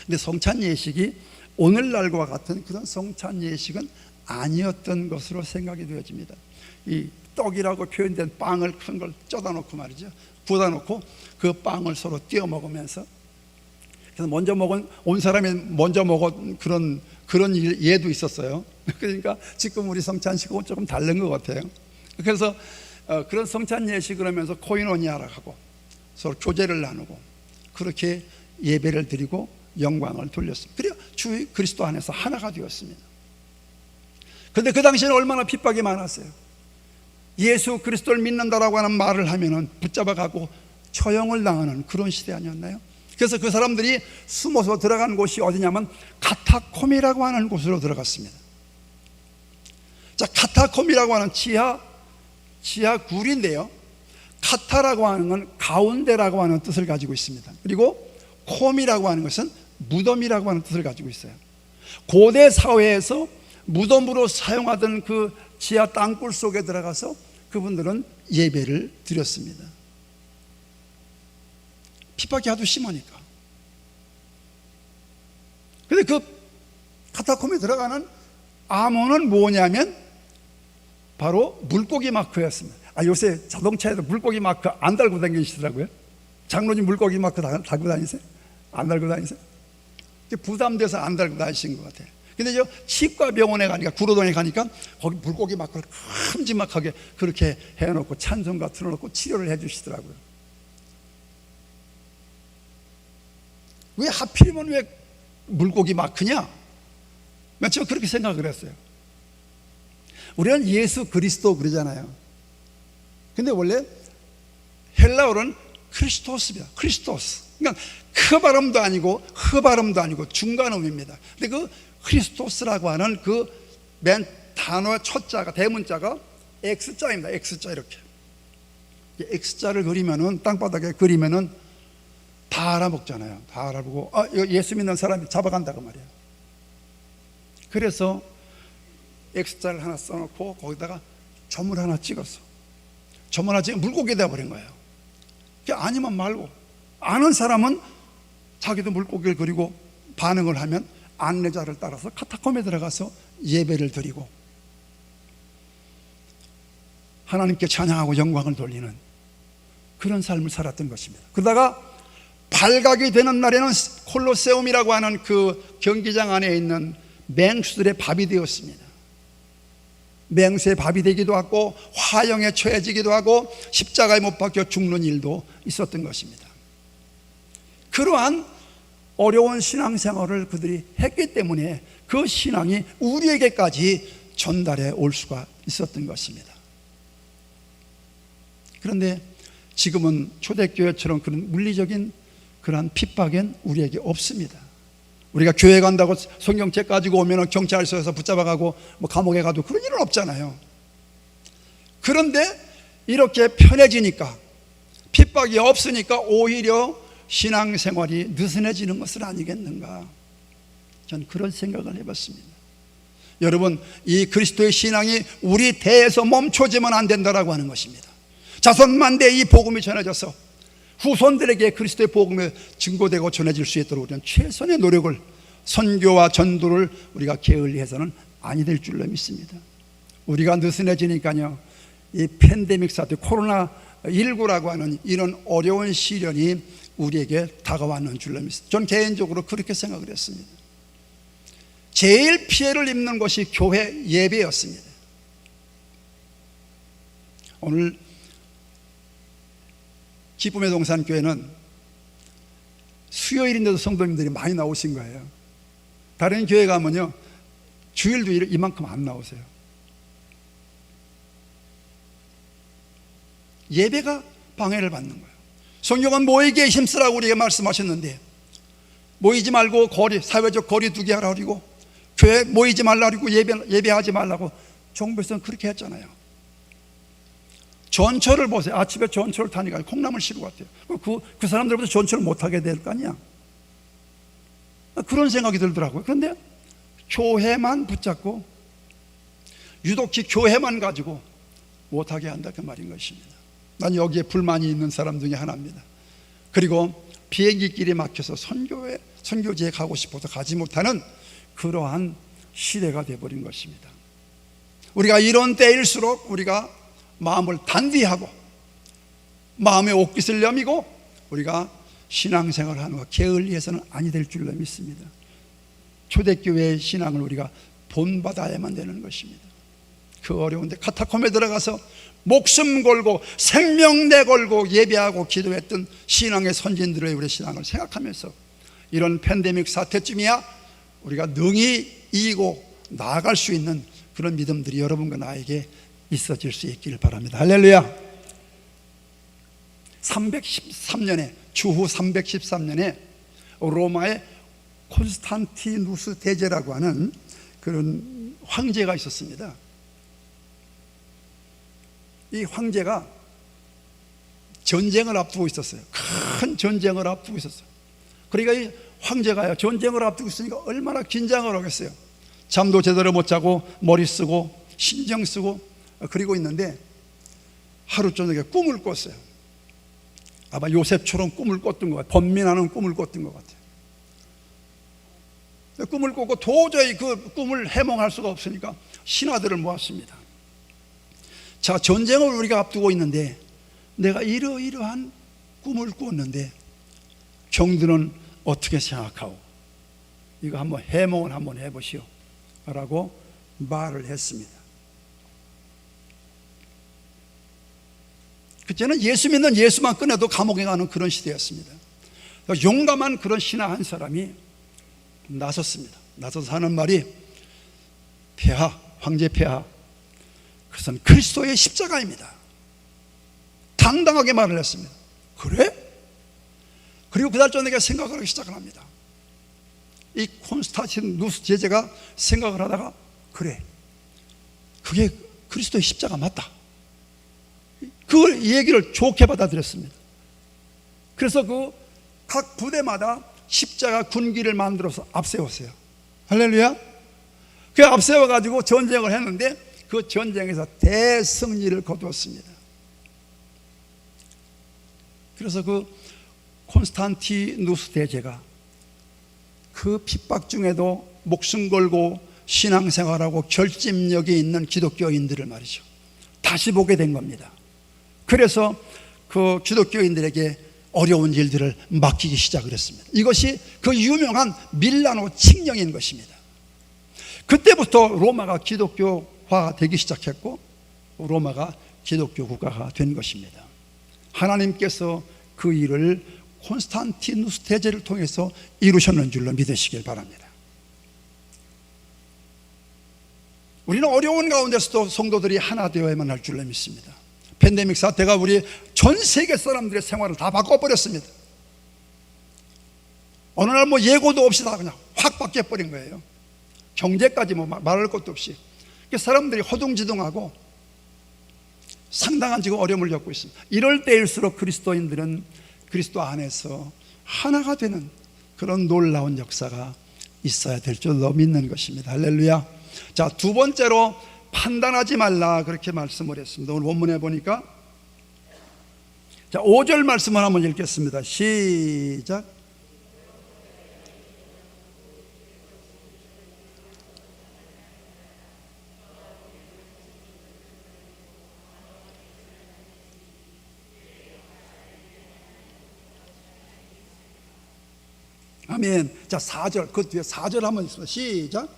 근데 성찬 예식이 오늘날과 같은 그런 성찬 예식은 아니었던 것으로 생각이 되어집니다. 이 떡이라고 표현된 빵을 큰 걸 쪄다 놓고 말이죠, 부어다 놓고 그 빵을 서로 띄어 먹으면서, 그래서 먼저 먹은, 온 사람이 먼저 먹은 그런 예도 있었어요. 그러니까 지금 우리 성찬식하고 조금 다른 것 같아요. 그래서 그런 성찬 예식을 하면서 코이노니아라고 하고 서로 교제를 나누고 그렇게 예배를 드리고 영광을 돌렸습니다. 그래야 주 그리스도 안에서 하나가 되었습니다. 그런데 그 당시에는 얼마나 핍박이 많았어요. 예수 그리스도를 믿는다라고 하는 말을 하면은 붙잡아가고 처형을 당하는 그런 시대 아니었나요? 그래서 그 사람들이 숨어서 들어간 곳이 어디냐면 카타콤이라고 하는 곳으로 들어갔습니다. 자, 카타콤이라고 하는 지하 굴인데요, 카타라고 하는 건 가운데라고 하는 뜻을 가지고 있습니다. 그리고 콤이라고 하는 것은 무덤이라고 하는 뜻을 가지고 있어요. 고대 사회에서 무덤으로 사용하던 그 지하 땅굴 속에 들어가서 그분들은 예배를 드렸습니다. 핍박이 하도 심하니까. 근데 그 카타콤에 들어가는 암호는 뭐냐면 바로 물고기 마크였습니다. 요새 자동차에도 물고기 마크 안 달고 다니시더라고요. 장로님 물고기 마크 달고 다니세요? 안 달고 다니세요? 부담돼서 안 달고 다니신 것 같아요. 근데 저 치과 병원에 가니까, 구로동에 가니까 거기 물고기 막 큼지막하게 그렇게 해놓고 찬송가 틀어놓고 치료를 해주시더라고요. 왜 하필이면 왜 물고기 마크냐? 제가 그렇게 생각을 했어요. 우리는 예수 그리스도 그러잖아요. 근데 원래 헬라어는 크리스토스입니다. 크리스토스. 그러니까 크 발음도 아니고 흐 발음도 아니고 중간음입니다. 근데 그 크리스토스라고 하는 그 맨 단어의 첫 자가, 대문자가 X자입니다. X자. 이렇게 X자를 그리면은, 땅바닥에 그리면은 다 알아먹잖아요. 다 알아보고, 이거 예수 믿는 사람이 잡아간다고 말이에요. 그래서 X자를 하나 써놓고 거기다가 점을 하나 찍었어. 점 하나 찍으면 물고기 되어버린 거예요. 아니면 말고, 아는 사람은 자기도 물고기를 그리고 반응을 하면 안내자를 따라서 카타콤에 들어가서 예배를 드리고 하나님께 찬양하고 영광을 돌리는 그런 삶을 살았던 것입니다. 그러다가 발각이 되는 날에는 콜로세움이라고 하는 그 경기장 안에 있는 맹수들의 밥이 되었습니다. 맹수의 밥이 되기도 하고 화형에 처해지기도 하고 십자가에 못 박혀 죽는 일도 있었던 것입니다. 그러한 어려운 신앙생활을 그들이 했기 때문에 그 신앙이 우리에게까지 전달해 올 수가 있었던 것입니다. 그런데 지금은 초대교회처럼 그런 물리적인 그러한 핍박은 우리에게 없습니다. 우리가 교회 간다고 성경책 가지고 오면 경찰서에서 붙잡아가고 감옥에 가도 그런 일은 없잖아요. 그런데 이렇게 편해지니까, 핍박이 없으니까 오히려 신앙생활이 느슨해지는 것은 아니겠는가, 전 그런 생각을 해봤습니다. 여러분, 이 그리스도의 신앙이 우리 대에서 멈춰지면 안 된다라고 하는 것입니다. 자손만대에 이 복음이 전해져서 후손들에게 그리스도의 복음이 증거되고 전해질 수 있도록 우리는 최선의 노력을, 선교와 전도를 우리가 게을리해서는 아니 될 줄로 믿습니다. 우리가 느슨해지니까요, 이 팬데믹 사태, 코로나19라고 하는 이런 어려운 시련이 우리에게 다가왔는 줄로 믿습니다. 전 개인적으로 그렇게 생각을 했습니다. 제일 피해를 입는 것이 교회 예배였습니다. 오늘 기쁨의 동산 교회는 수요일인데도 성도님들이 많이 나오신 거예요. 다른 교회 가면요, 주일도 이만큼 안 나오세요. 예배가 방해를 받는 거예요. 성경은 모이기에 힘쓰라고 우리에게 말씀하셨는데, 모이지 말고 사회적 거리 두기 하라 그러고, 교회 모이지 말라 그러고, 예배하지 말라고 정부에서는 그렇게 했잖아요. 전철을 보세요. 아침에 전철을 타니까 콩나물 시루 같아요. 그 사람들보다 전철을 못하게 될 거 아니야. 그런 생각이 들더라고요. 그런데 교회만 붙잡고, 유독히 교회만 가지고 못하게 한다, 그 말인 것입니다. 난 여기에 불만이 있는 사람 중에 하나입니다. 그리고 비행기길이 막혀서 선교지에 가고 싶어서 가지 못하는 그러한 시대가 되어버린 것입니다. 우리가 이런 때일수록 우리가 마음을 단디하고 마음의 옷깃을 여미고 우리가 신앙생활을 하는 것 게을리해서는 아니 될 줄로 믿습니다. 초대교회의 신앙을 우리가 본받아야만 되는 것입니다. 그 어려운데 카타콤에 들어가서 목숨 걸고 생명 내걸고 예배하고 기도했던 신앙의 선진들의 우리 신앙을 생각하면서 이런 팬데믹 사태쯤이야 우리가 능히 이기고 나아갈 수 있는 그런 믿음들이 여러분과 나에게 있어질 수 있기를 바랍니다. 할렐루야. 313년에 주후 313년에 로마의 콘스탄티누스 대제라고 하는 그런 황제가 있었습니다. 이 황제가 전쟁을 앞두고 있었어요. 큰 전쟁을 앞두고 있었어요. 그러니까 이 황제가요, 전쟁을 앞두고 있으니까 얼마나 긴장을 하겠어요. 잠도 제대로 못 자고 머리 쓰고 신경 쓰고 그리고 있는데 하루 저녁에 꿈을 꿨어요. 아마 요셉처럼 꿈을 꿨던 것 같아요. 번민하는 꿈을 꿨던 것 같아요. 꿈을 꿨고 도저히 그 꿈을 해몽할 수가 없으니까 신하들을 모았습니다. 자, 전쟁을 우리가 앞두고 있는데 내가 이러이러한 꿈을 꿨는데 경들은 어떻게 생각하오? 이거 한번 해몽을 한번 해보시오. 라고 말을 했습니다. 그때는 예수 믿는 예수만 꺼내도 감옥에 가는 그런 시대였습니다. 용감한 그런 신하 한 사람이 나섰습니다. 나서서 하는 말이, 폐하, 황제 폐하, 그것은 그리스도의 십자가입니다. 당당하게 말을 했습니다. 그래? 그리고 그날 저녁에 생각을 하기 시작을 합니다. 이 콘스탄티누스 제자가 생각을 하다가, 그래, 그게 그리스도의 십자가 맞다. 그 얘기를 좋게 받아들였습니다. 그래서 그 각 부대마다 십자가 군기를 만들어서 앞세웠어요. 할렐루야. 그 앞세워가지고 전쟁을 했는데 그 전쟁에서 대승리를 거두었습니다. 그래서 그 콘스탄티누스 대제가 그 핍박 중에도 목숨 걸고 신앙생활하고 결집력이 있는 기독교인들을 말이죠, 다시 보게 된 겁니다. 그래서 그 기독교인들에게 어려운 일들을 맡기기 시작을 했습니다. 이것이 그 유명한 밀라노 칙령인 것입니다. 그때부터 로마가 기독교화 되기 시작했고 로마가 기독교 국가가 된 것입니다. 하나님께서 그 일을 콘스탄티누스 대제를 통해서 이루셨는 줄로 믿으시길 바랍니다. 우리는 어려운 가운데서도 성도들이 하나 되어야만 할 줄로 믿습니다. 팬데믹 사태가 우리 전 세계 사람들의 생활을 다 바꿔버렸습니다. 어느 날 뭐 예고도 없이 다 그냥 확 바뀌어버린 거예요. 경제까지 뭐 말할 것도 없이. 사람들이 허둥지둥하고 상당한 지금 어려움을 겪고 있습니다. 이럴 때일수록 그리스도인들은 그리스도 안에서 하나가 되는 그런 놀라운 역사가 있어야 될 줄로 믿는 것입니다. 할렐루야. 자, 두 번째로 판단하지 말라, 그렇게 말씀을 했습니다. 오늘 본문에 보니까, 자, 5절 말씀을 한번 읽겠습니다. 시작. 아멘. 자, 4절, 그 뒤에 4절 한번 있습니다. 시작.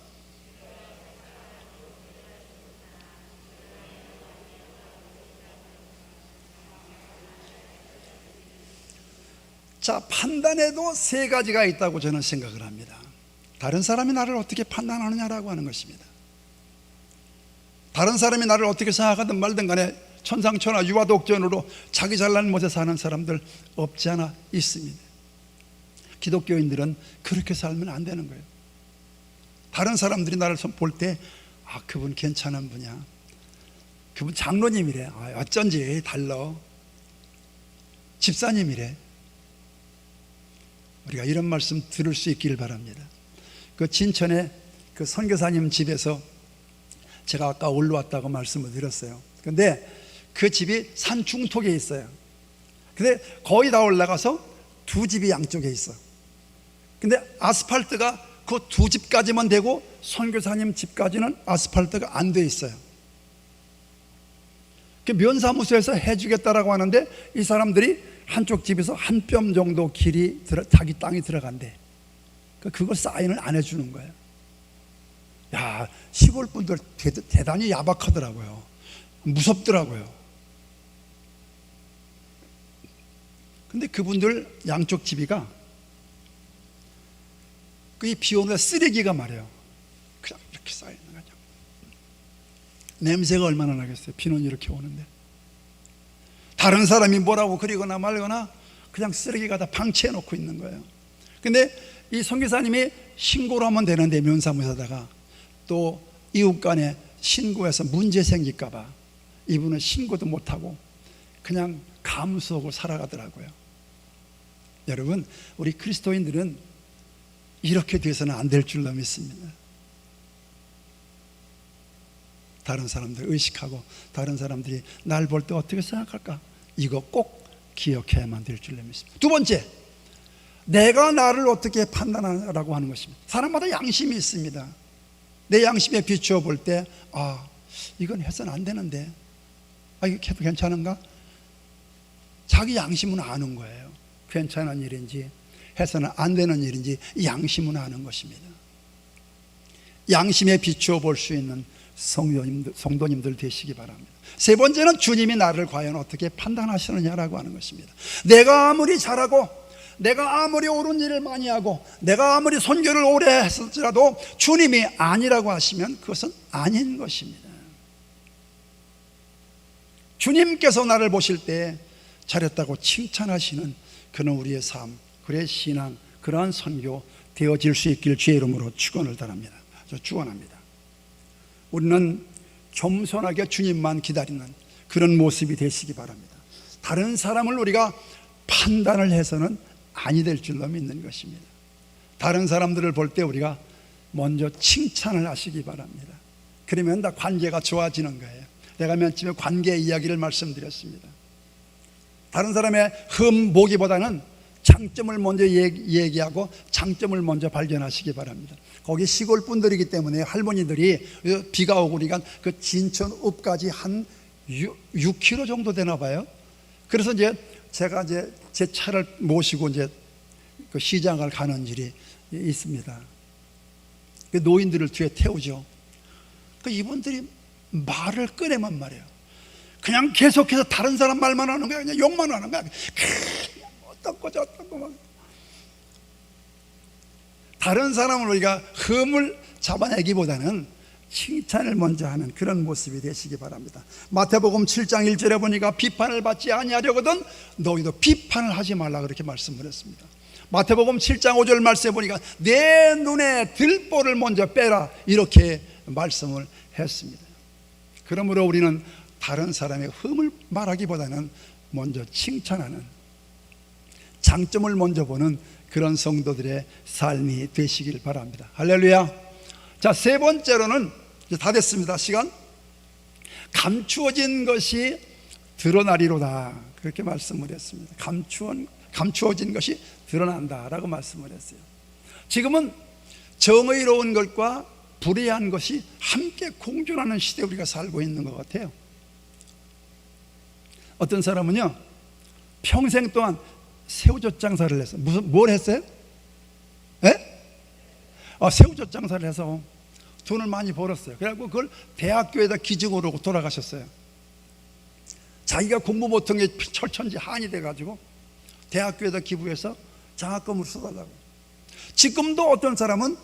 자, 판단에도 세 가지가 있다고 저는 생각을 합니다. 다른 사람이 나를 어떻게 판단하느냐라고 하는 것입니다. 다른 사람이 나를 어떻게 생각하든 말든 간에 천상천하 유아독전으로 자기 잘난 못에 사는 사람들 없지 않아 있습니다. 기독교인들은 그렇게 살면 안 되는 거예요. 다른 사람들이 나를 볼 때, 아, 그분 괜찮은 분이야, 그분 장로님이래, 아, 어쩐지 달러, 집사님이래. 우리가 이런 말씀 들을 수 있기를 바랍니다. 그 진천에 그 선교사님 집에서 제가 아까 올라왔다고 말씀을 드렸어요. 근데 그 집이 산 중턱에 있어요. 근데 거의 다 올라가서 두 집이 양쪽에 있어. 근데 아스팔트가 그 두 집까지만 되고 선교사님 집까지는 아스팔트가 안 돼 있어요. 그 면사무소에서 해주겠다라고 하는데 이 사람들이 한쪽 집에서 한 뼘 정도 길이 자기 땅이 들어간대. 그걸 사인을 안 해주는 거예요. 야, 시골 분들 대단히 야박하더라고요. 무섭더라고요. 근데 그분들 양쪽 집이가 그 비 오는 쓰레기가 말이에요, 그냥 이렇게 쌓여있는 거죠. 냄새가 얼마나 나겠어요, 비는 이렇게 오는데. 다른 사람이 뭐라고 그리거나 말거나 그냥 쓰레기가 다 방치해 놓고 있는 거예요. 근데 이 선교사님이 신고를 하면 되는데 면사무소에다가 또 이웃 간에 신고해서 문제 생길까 봐 이분은 신고도 못하고 그냥 감수하고 살아가더라고요. 여러분, 우리 그리스도인들은 이렇게 돼서는 안 될 줄로 믿습니다. 다른 사람들 의식하고 다른 사람들이 날 볼 때 어떻게 생각할까, 이거 꼭 기억해야만 될 줄로 믿습니다. 두 번째, 내가 나를 어떻게 판단하라고 하는 것입니다. 사람마다 양심이 있습니다. 내 양심에 비추어 볼 때, 아, 이건 해서는 안 되는데, 아, 이거 해도 괜찮은가? 자기 양심은 아는 거예요. 괜찮은 일인지 해서는 안 되는 일인지 양심은 아는 것입니다. 양심에 비추어 볼 수 있는 성도님들 되시기 바랍니다. 세 번째는 주님이 나를 과연 어떻게 판단하시느냐라고 하는 것입니다. 내가 아무리 잘하고 내가 아무리 옳은 일을 많이 하고 내가 아무리 선교를 오래 했을지라도 주님이 아니라고 하시면 그것은 아닌 것입니다. 주님께서 나를 보실 때 잘했다고 칭찬하시는 그는 우리의 삶, 그의 신앙, 그러한 선교 되어질 수 있길 주의 이름으로 축원합니다. 우리는 겸손하게 주님만 기다리는 그런 모습이 되시기 바랍니다. 다른 사람을 우리가 판단을 해서는 아니 될 줄로 믿는 것입니다. 다른 사람들을 볼 때 우리가 먼저 칭찬을 하시기 바랍니다. 그러면 다 관계가 좋아지는 거예요. 내가 맨 처음에 관계 이야기를 말씀드렸습니다. 다른 사람의 흠 보기보다는 장점을 먼저 얘기하고 장점을 먼저 발견하시기 바랍니다. 거기 시골 분들이기 때문에 할머니들이 비가 오고 그러니까 그 진천읍까지 한 6km 정도 되나 봐요. 그래서 이제 제가 이제 제 차를 모시고 이제 그 시장을 가는 일이 있습니다. 그 노인들을 뒤에 태우죠. 그 이분들이 말을 꺼내면 말이에요. 그냥 계속해서 다른 사람 말만 하는 거야. 그냥 욕만 하는 거야. 어떻고 저떻고 막. 다른 사람을 우리가 흠을 잡아내기보다는 칭찬을 먼저 하는 그런 모습이 되시기 바랍니다. 마태복음 7장 1절에 보니까 비판을 받지 아니하려거든 너희도 비판을 하지 말라 그렇게 말씀을 했습니다. 마태복음 7장 5절 말씀에 보니까 내 눈에 들보를 먼저 빼라 이렇게 말씀을 했습니다. 그러므로 우리는 다른 사람의 흠을 말하기보다는 먼저 칭찬하는, 장점을 먼저 보는 그런 성도들의 삶이 되시길 바랍니다. 할렐루야. 자, 세 번째로는 이제 다 됐습니다. 시간. 감추어진 것이 드러나리로다 그렇게 말씀을 했습니다. 감추어진 것이 드러난다라고 말씀을 했어요. 지금은 정의로운 것과 불의한 것이 함께 공존하는 시대에 우리가 살고 있는 것 같아요. 어떤 사람은요 평생 동안 새우젓 장사를 해서 뭘 했어요? 새우젓 장사를 해서 돈을 많이 벌었어요. 그래갖고 그걸 대학교에다 기증으로 돌아가셨어요. 자기가 공부 못한 게 철천지 한이 돼가지고 대학교에다 기부해서 장학금을 써달라고. 지금도 어떤 사람은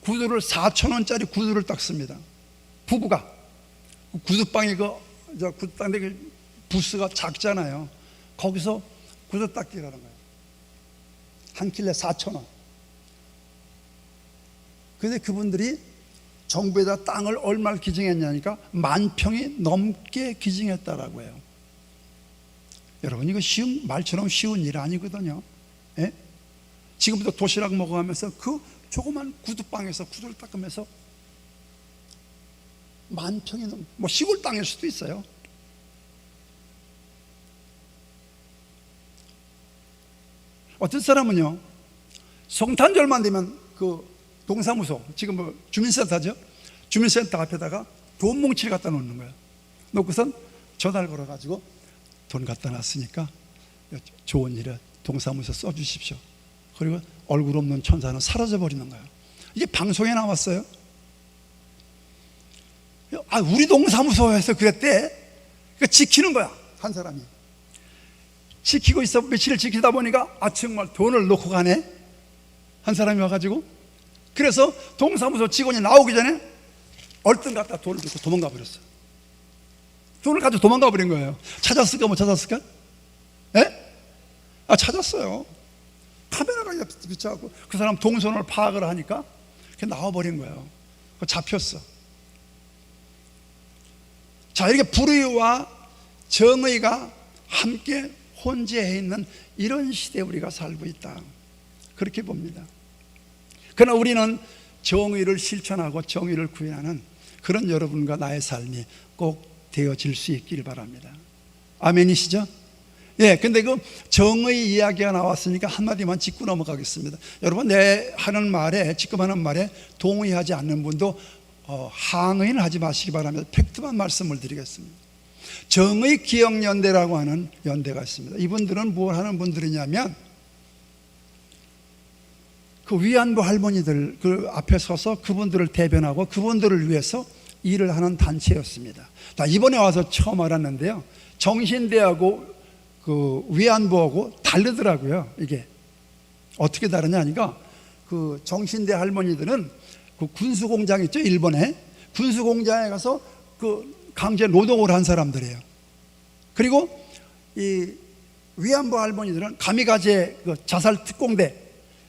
구두를 4,000원짜리 구두를 딱 씁니다. 부부가 구두방에 구두방에 그 부스가 작잖아요. 거기서 구두 닦기를 하는 거예요. 한 킬레 4,000원. 근데 그분들이 정부에다 땅을 얼마를 기증했냐니까 10,000평이 넘게 기증했다라고 해요. 여러분 이거 말처럼 쉬운 일 아니거든요. 예? 지금부터 도시락 먹어가면서 그 조그만 구두방에서 구두를 닦으면서 10,000평이 넘, 뭐 시골 땅일 수도 있어요. 어떤 사람은요 성탄절만 되면 그 동사무소, 지금 뭐 주민센터죠. 주민센터 앞에다가 돈 뭉치를 갖다 놓는 거예요. 놓고선 전화를 걸어가지고 돈 갖다 놨으니까 좋은 일에 동사무소 써주십시오. 그리고 얼굴 없는 천사는 사라져 버리는 거예요. 이게 방송에 나왔어요. 우리 동사무소에서 그랬대. 그러니까 지키는 거야 한 사람이. 지키고 있어 며칠을 지키다 보니까 정말 돈을 놓고 가네 한 사람이 와가지고. 그래서 동사무소 직원이 나오기 전에 얼른 갖다 돈을 주고 도망가 버렸어. 돈을 가지고 도망가 버린 거예요. 찾았을까 못 찾았을까? 예? 찾았어요. 카메라가 비춰갖고 그 사람 동선을 파악을 하니까 나와버린 거예요. 잡혔어. 자, 이렇게 불의와 정의가 함께 혼재해 있는 이런 시대에 우리가 살고 있다 그렇게 봅니다. 그러나 우리는 정의를 실천하고 정의를 구현하는 그런 여러분과 나의 삶이 꼭 되어질 수 있기를 바랍니다. 아멘이시죠? 예, 근데 그 정의 이야기가 나왔으니까 한마디만 짚고 넘어가겠습니다. 여러분, 내 하는 말에, 지금 하는 말에 동의하지 않는 분도 항의는 하지 마시기 바랍니다. 팩트만 말씀을 드리겠습니다. 정의기억연대라고 하는 연대가 있습니다. 이분들은 뭘 하는 분들이냐면 그 위안부 할머니들 그 앞에 서서 그분들을 대변하고 그분들을 위해서 일을 하는 단체였습니다. 이번에 와서 처음 알았는데요, 정신대하고 그 위안부하고 다르더라고요. 이게 어떻게 다르냐 하니까, 그 정신대 할머니들은 그 군수공장 있죠, 일본에. 군수공장에 가서 그 강제 노동을 한 사람들이에요. 그리고 이 위안부 할머니들은 가미가제 그 자살 특공대,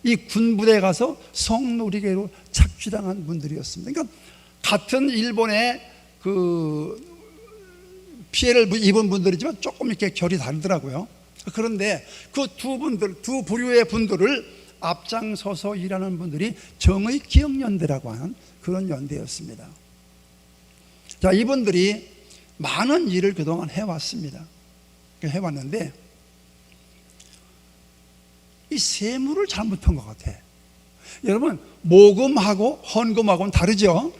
이 군부대에 가서 성노리개로 착취당한 분들이었습니다. 그러니까 같은 일본의 그 피해를 입은 분들이지만 조금 이렇게 결이 다르더라고요. 그런데 그 두 부류의 분들을 앞장서서 일하는 분들이 정의기억연대라고 하는 그런 연대였습니다. 자, 이분들이 많은 일을 그동안 해왔습니다. 해왔는데 이 세무를 잘못한 것 같아. 여러분, 모금하고 헌금하고는 다르죠.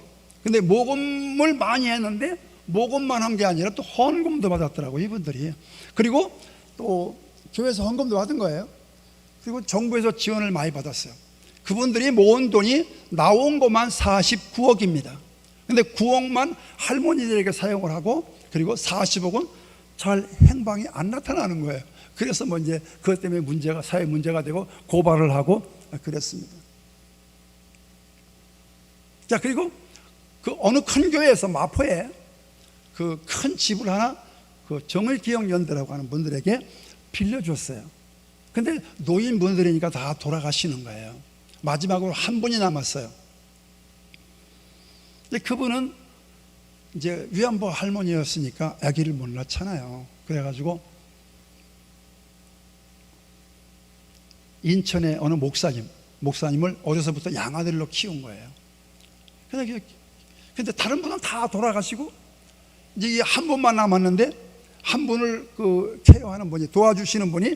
근데 모금을 많이 했는데 모금만 한 게 아니라 또 헌금도 받았더라고요, 이분들이. 그리고 또 교회에서 헌금도 받은 거예요. 그리고 정부에서 지원을 많이 받았어요. 그분들이 모은 돈이 나온 것만 49억입니다. 근데 9억만 할머니들에게 사용을 하고, 그리고 40억은 잘 행방이 안 나타나는 거예요. 그래서 뭐 이제 그것 때문에 문제가, 사회 문제가 되고 고발을 하고 그랬습니다. 자, 그리고 그 어느 큰 교회에서 마포에 그 큰 집을 하나 그 정의기억연대라고 하는 분들에게 빌려줬어요. 근데 노인분들이니까 다 돌아가시는 거예요. 마지막으로 한 분이 남았어요. 근데 그분은 이제 위안부 할머니였으니까 아기를 못 낳잖아요. 그래가지고 인천의 어느 목사님을 어려서부터 양아들로 키운 거예요. 근데 다른 분은 다 돌아가시고 이제 한 분만 남았는데, 한 분을 그 케어하는 분이, 도와주시는 분이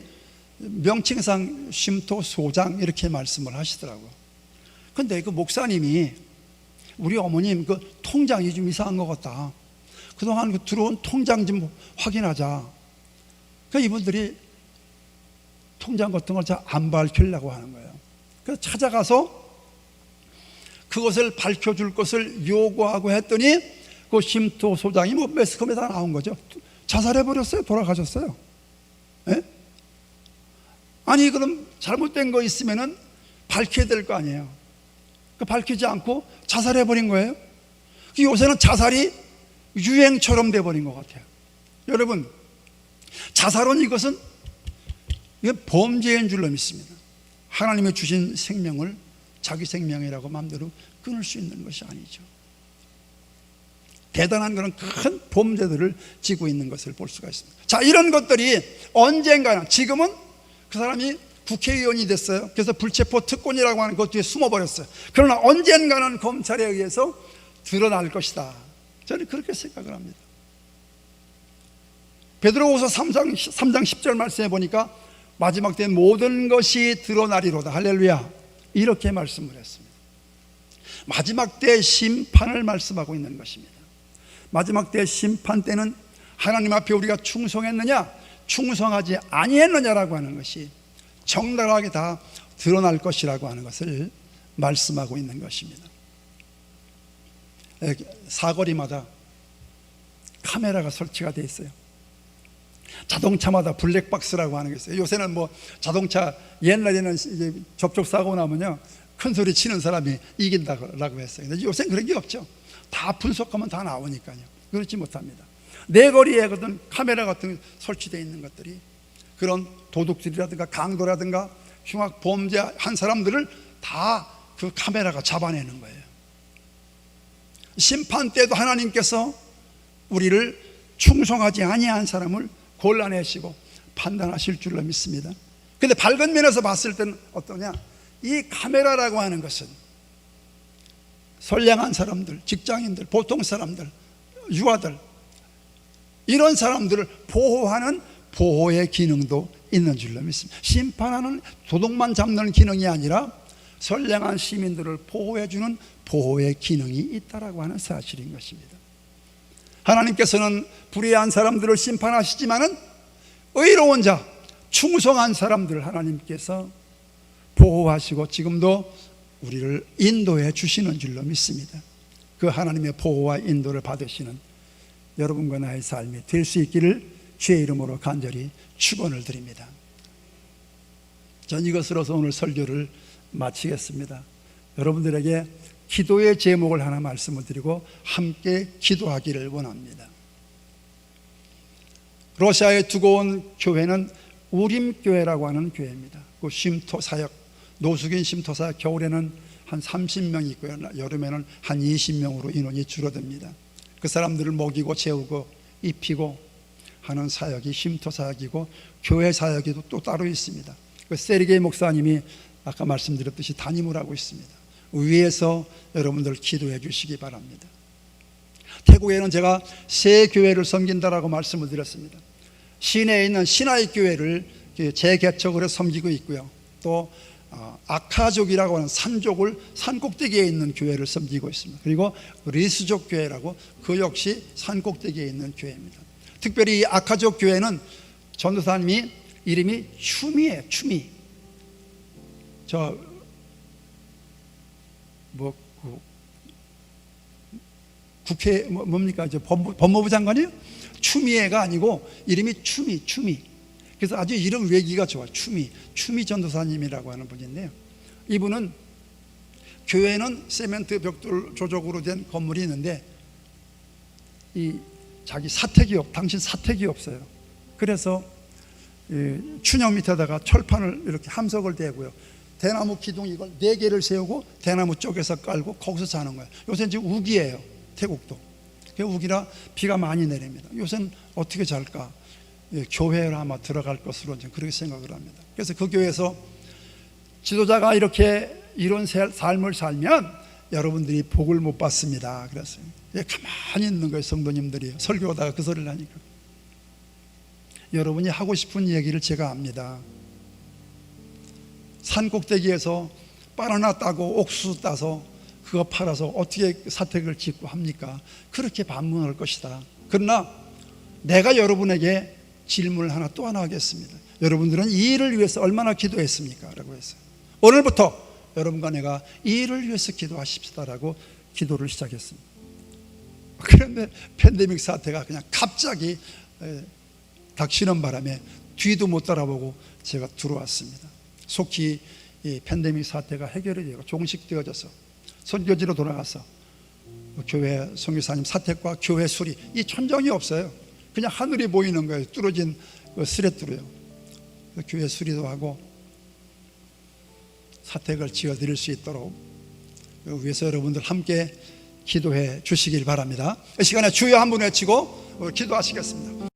명칭상 쉼토소장 이렇게 말씀을 하시더라고요. 근데 그 목사님이 우리 어머님 그 통장이 좀 이상한 것 같다, 그동안 그 들어온 통장 좀 확인하자. 그러니까 이분들이 통장 같은 걸 잘 안 밝히려고 하는 거예요. 그래서 찾아가서 그것을 밝혀줄 것을 요구하고 했더니 그 쉼토소장이 뭐 매스컴에 다 나온 거죠. 자살해버렸어요. 돌아가셨어요. 예? 아니, 그럼 잘못된 거 있으면은 밝혀야 될 거 아니에요. 그 밝히지 않고 자살해버린 거예요. 요새는 자살이 유행처럼 돼버린 것 같아요. 여러분, 자살은 이것은 범죄인 줄로 믿습니다. 하나님이 주신 생명을 자기 생명이라고 마음대로 끊을 수 있는 것이 아니죠. 대단한 그런 큰 범죄들을 지고 있는 것을 볼 수가 있습니다. 자, 이런 것들이 언젠가는, 지금은 그 사람이 국회의원이 됐어요. 그래서 불체포 특권이라고 하는 것 뒤에 숨어버렸어요. 그러나 언젠가는 검찰에 의해서 드러날 것이다. 저는 그렇게 생각을 합니다. 베드로후서 3장 10절 말씀해 보니까 마지막 때 모든 것이 드러나리로다. 할렐루야. 이렇게 말씀을 했습니다. 마지막 때 심판을 말씀하고 있는 것입니다. 마지막 때 심판 때는 하나님 앞에 우리가 충성했느냐 충성하지 아니했느냐라고 하는 것이 정당하게 다 드러날 것이라고 하는 것을 말씀하고 있는 것입니다. 사거리마다 카메라가 설치가 되어 있어요. 자동차마다 블랙박스라고 하는 게 있어요. 요새는 뭐 자동차, 옛날에는 이제 접촉사고 나면요 큰 소리 치는 사람이 이긴다고 했어요. 근데 요새는 그런 게 없죠. 다 분석하면 다 나오니까요. 그렇지 못합니다. 내 거리에 어떤 카메라 같은 게 설치되어 있는 것들이 그런 도둑들이라든가 강도라든가 흉악 범죄한 사람들을 다 그 카메라가 잡아내는 거예요. 심판 때도 하나님께서 우리를 충성하지 아니한 사람을 골라내시고 판단하실 줄로 믿습니다. 근데 밝은 면에서 봤을 때는 어떠냐? 이 카메라라고 하는 것은 선량한 사람들, 직장인들, 보통 사람들, 유아들, 이런 사람들을 보호하는 보호의 기능도 있는 줄로 믿습니다. 심판하는, 도둑만 잡는 기능이 아니라 선량한 시민들을 보호해주는 보호의 기능이 있다라고 하는 사실인 것입니다. 하나님께서는 불의한 사람들을 심판하시지만은 의로운 자, 충성한 사람들을 하나님께서 보호하시고 지금도 우리를 인도해 주시는 줄로 믿습니다. 그 하나님의 보호와 인도를 받으시는 여러분과 나의 삶이 될 수 있기를 주의 이름으로 간절히 축원을 드립니다. 전 이것으로서 오늘 설교를 마치겠습니다. 여러분들에게 기도의 제목을 하나 말씀을 드리고 함께 기도하기를 원합니다. 러시아에 두고 온 교회는 우림교회라고 하는 교회입니다. 그 쉼터 사역, 노숙인 쉼터 사역, 겨울에는 한 30명 있고요, 여름에는 한 20명으로 인원이 줄어듭니다. 그 사람들을 먹이고 재우고 입히고 하는 사역이 쉼터 사역이고, 교회 사역이 또 따로 있습니다. 그 세르게이 목사님이 아까 말씀드렸듯이 담임을 하고 있습니다. 위에서 여러분들 기도해 주시기 바랍니다. 태국에는 제가 세 교회를 섬긴다라고 말씀을 드렸습니다. 시내에 있는 신하이 교회를 재개척을 해서 섬기고 있고요, 또 아카족이라고 하는 산족을 산꼭대기에 있는 교회를 섬기고 있습니다. 그리고 리스족 교회라고 그 역시 산꼭대기에 있는 교회입니다. 특별히 이 아카족 교회는 전도사님이 이름이 추미예요. 추미. 국회 뭡니까? 법무부 장관이요? 추미애가 아니고 이름이 추미. 그래서 아주 이름 외기가 좋아요. 추미 전도사님이라고 하는 분인데요, 이분은 교회는 세멘트 벽돌 조적으로 된 건물이 있는데 자기 당신 사택이 없어요. 그래서 춘형 밑에다가 철판을 이렇게 함석을 대고요, 대나무 기둥 이걸 4개를 세우고 대나무 쪽에서 깔고 거기서 자는 거예요. 요새는 지금 우기예요, 태국도. 우기라 비가 많이 내립니다. 요새는 어떻게 잘까? 교회를 아마 들어갈 것으로 그렇게 생각을 합니다. 그래서 그 교회에서 지도자가 이런 삶을 살면 여러분들이 복을 못 받습니다. 그랬어요. 가만히 있는 거예요, 성도님들이. 설교하다가 그 소리를 하니까. 여러분이 하고 싶은 얘기를 제가 압니다. 산 꼭대기에서 바나나 따고 옥수수 따서 그거 팔아서 어떻게 사택을 짓고 합니까? 그렇게 반문할 것이다. 그러나 내가 여러분에게 질문을 또 하나 하겠습니다. 여러분들은 이 일을 위해서 얼마나 기도했습니까? 라고 했어요. 오늘부터 여러분과 내가 이 일을 위해서 기도하십시다라고 기도를 시작했습니다. 그런데 팬데믹 사태가 그냥 갑자기 닥치는 바람에 뒤도 못 따라보고 제가 들어왔습니다. 속히 이 팬데믹 사태가 해결이 되고 종식되어져서 선교지로 돌아가서 교회 선교사님 사택과 교회 수리, 이 천정이 없어요. 그냥 하늘이 보이는 거예요. 뚫어진 스레트로요. 교회 수리도 하고 사택을 지어드릴 수 있도록 위해서 여러분들 함께 기도해 주시길 바랍니다. 이 시간에 주여 한 분 외치고 기도하시겠습니다.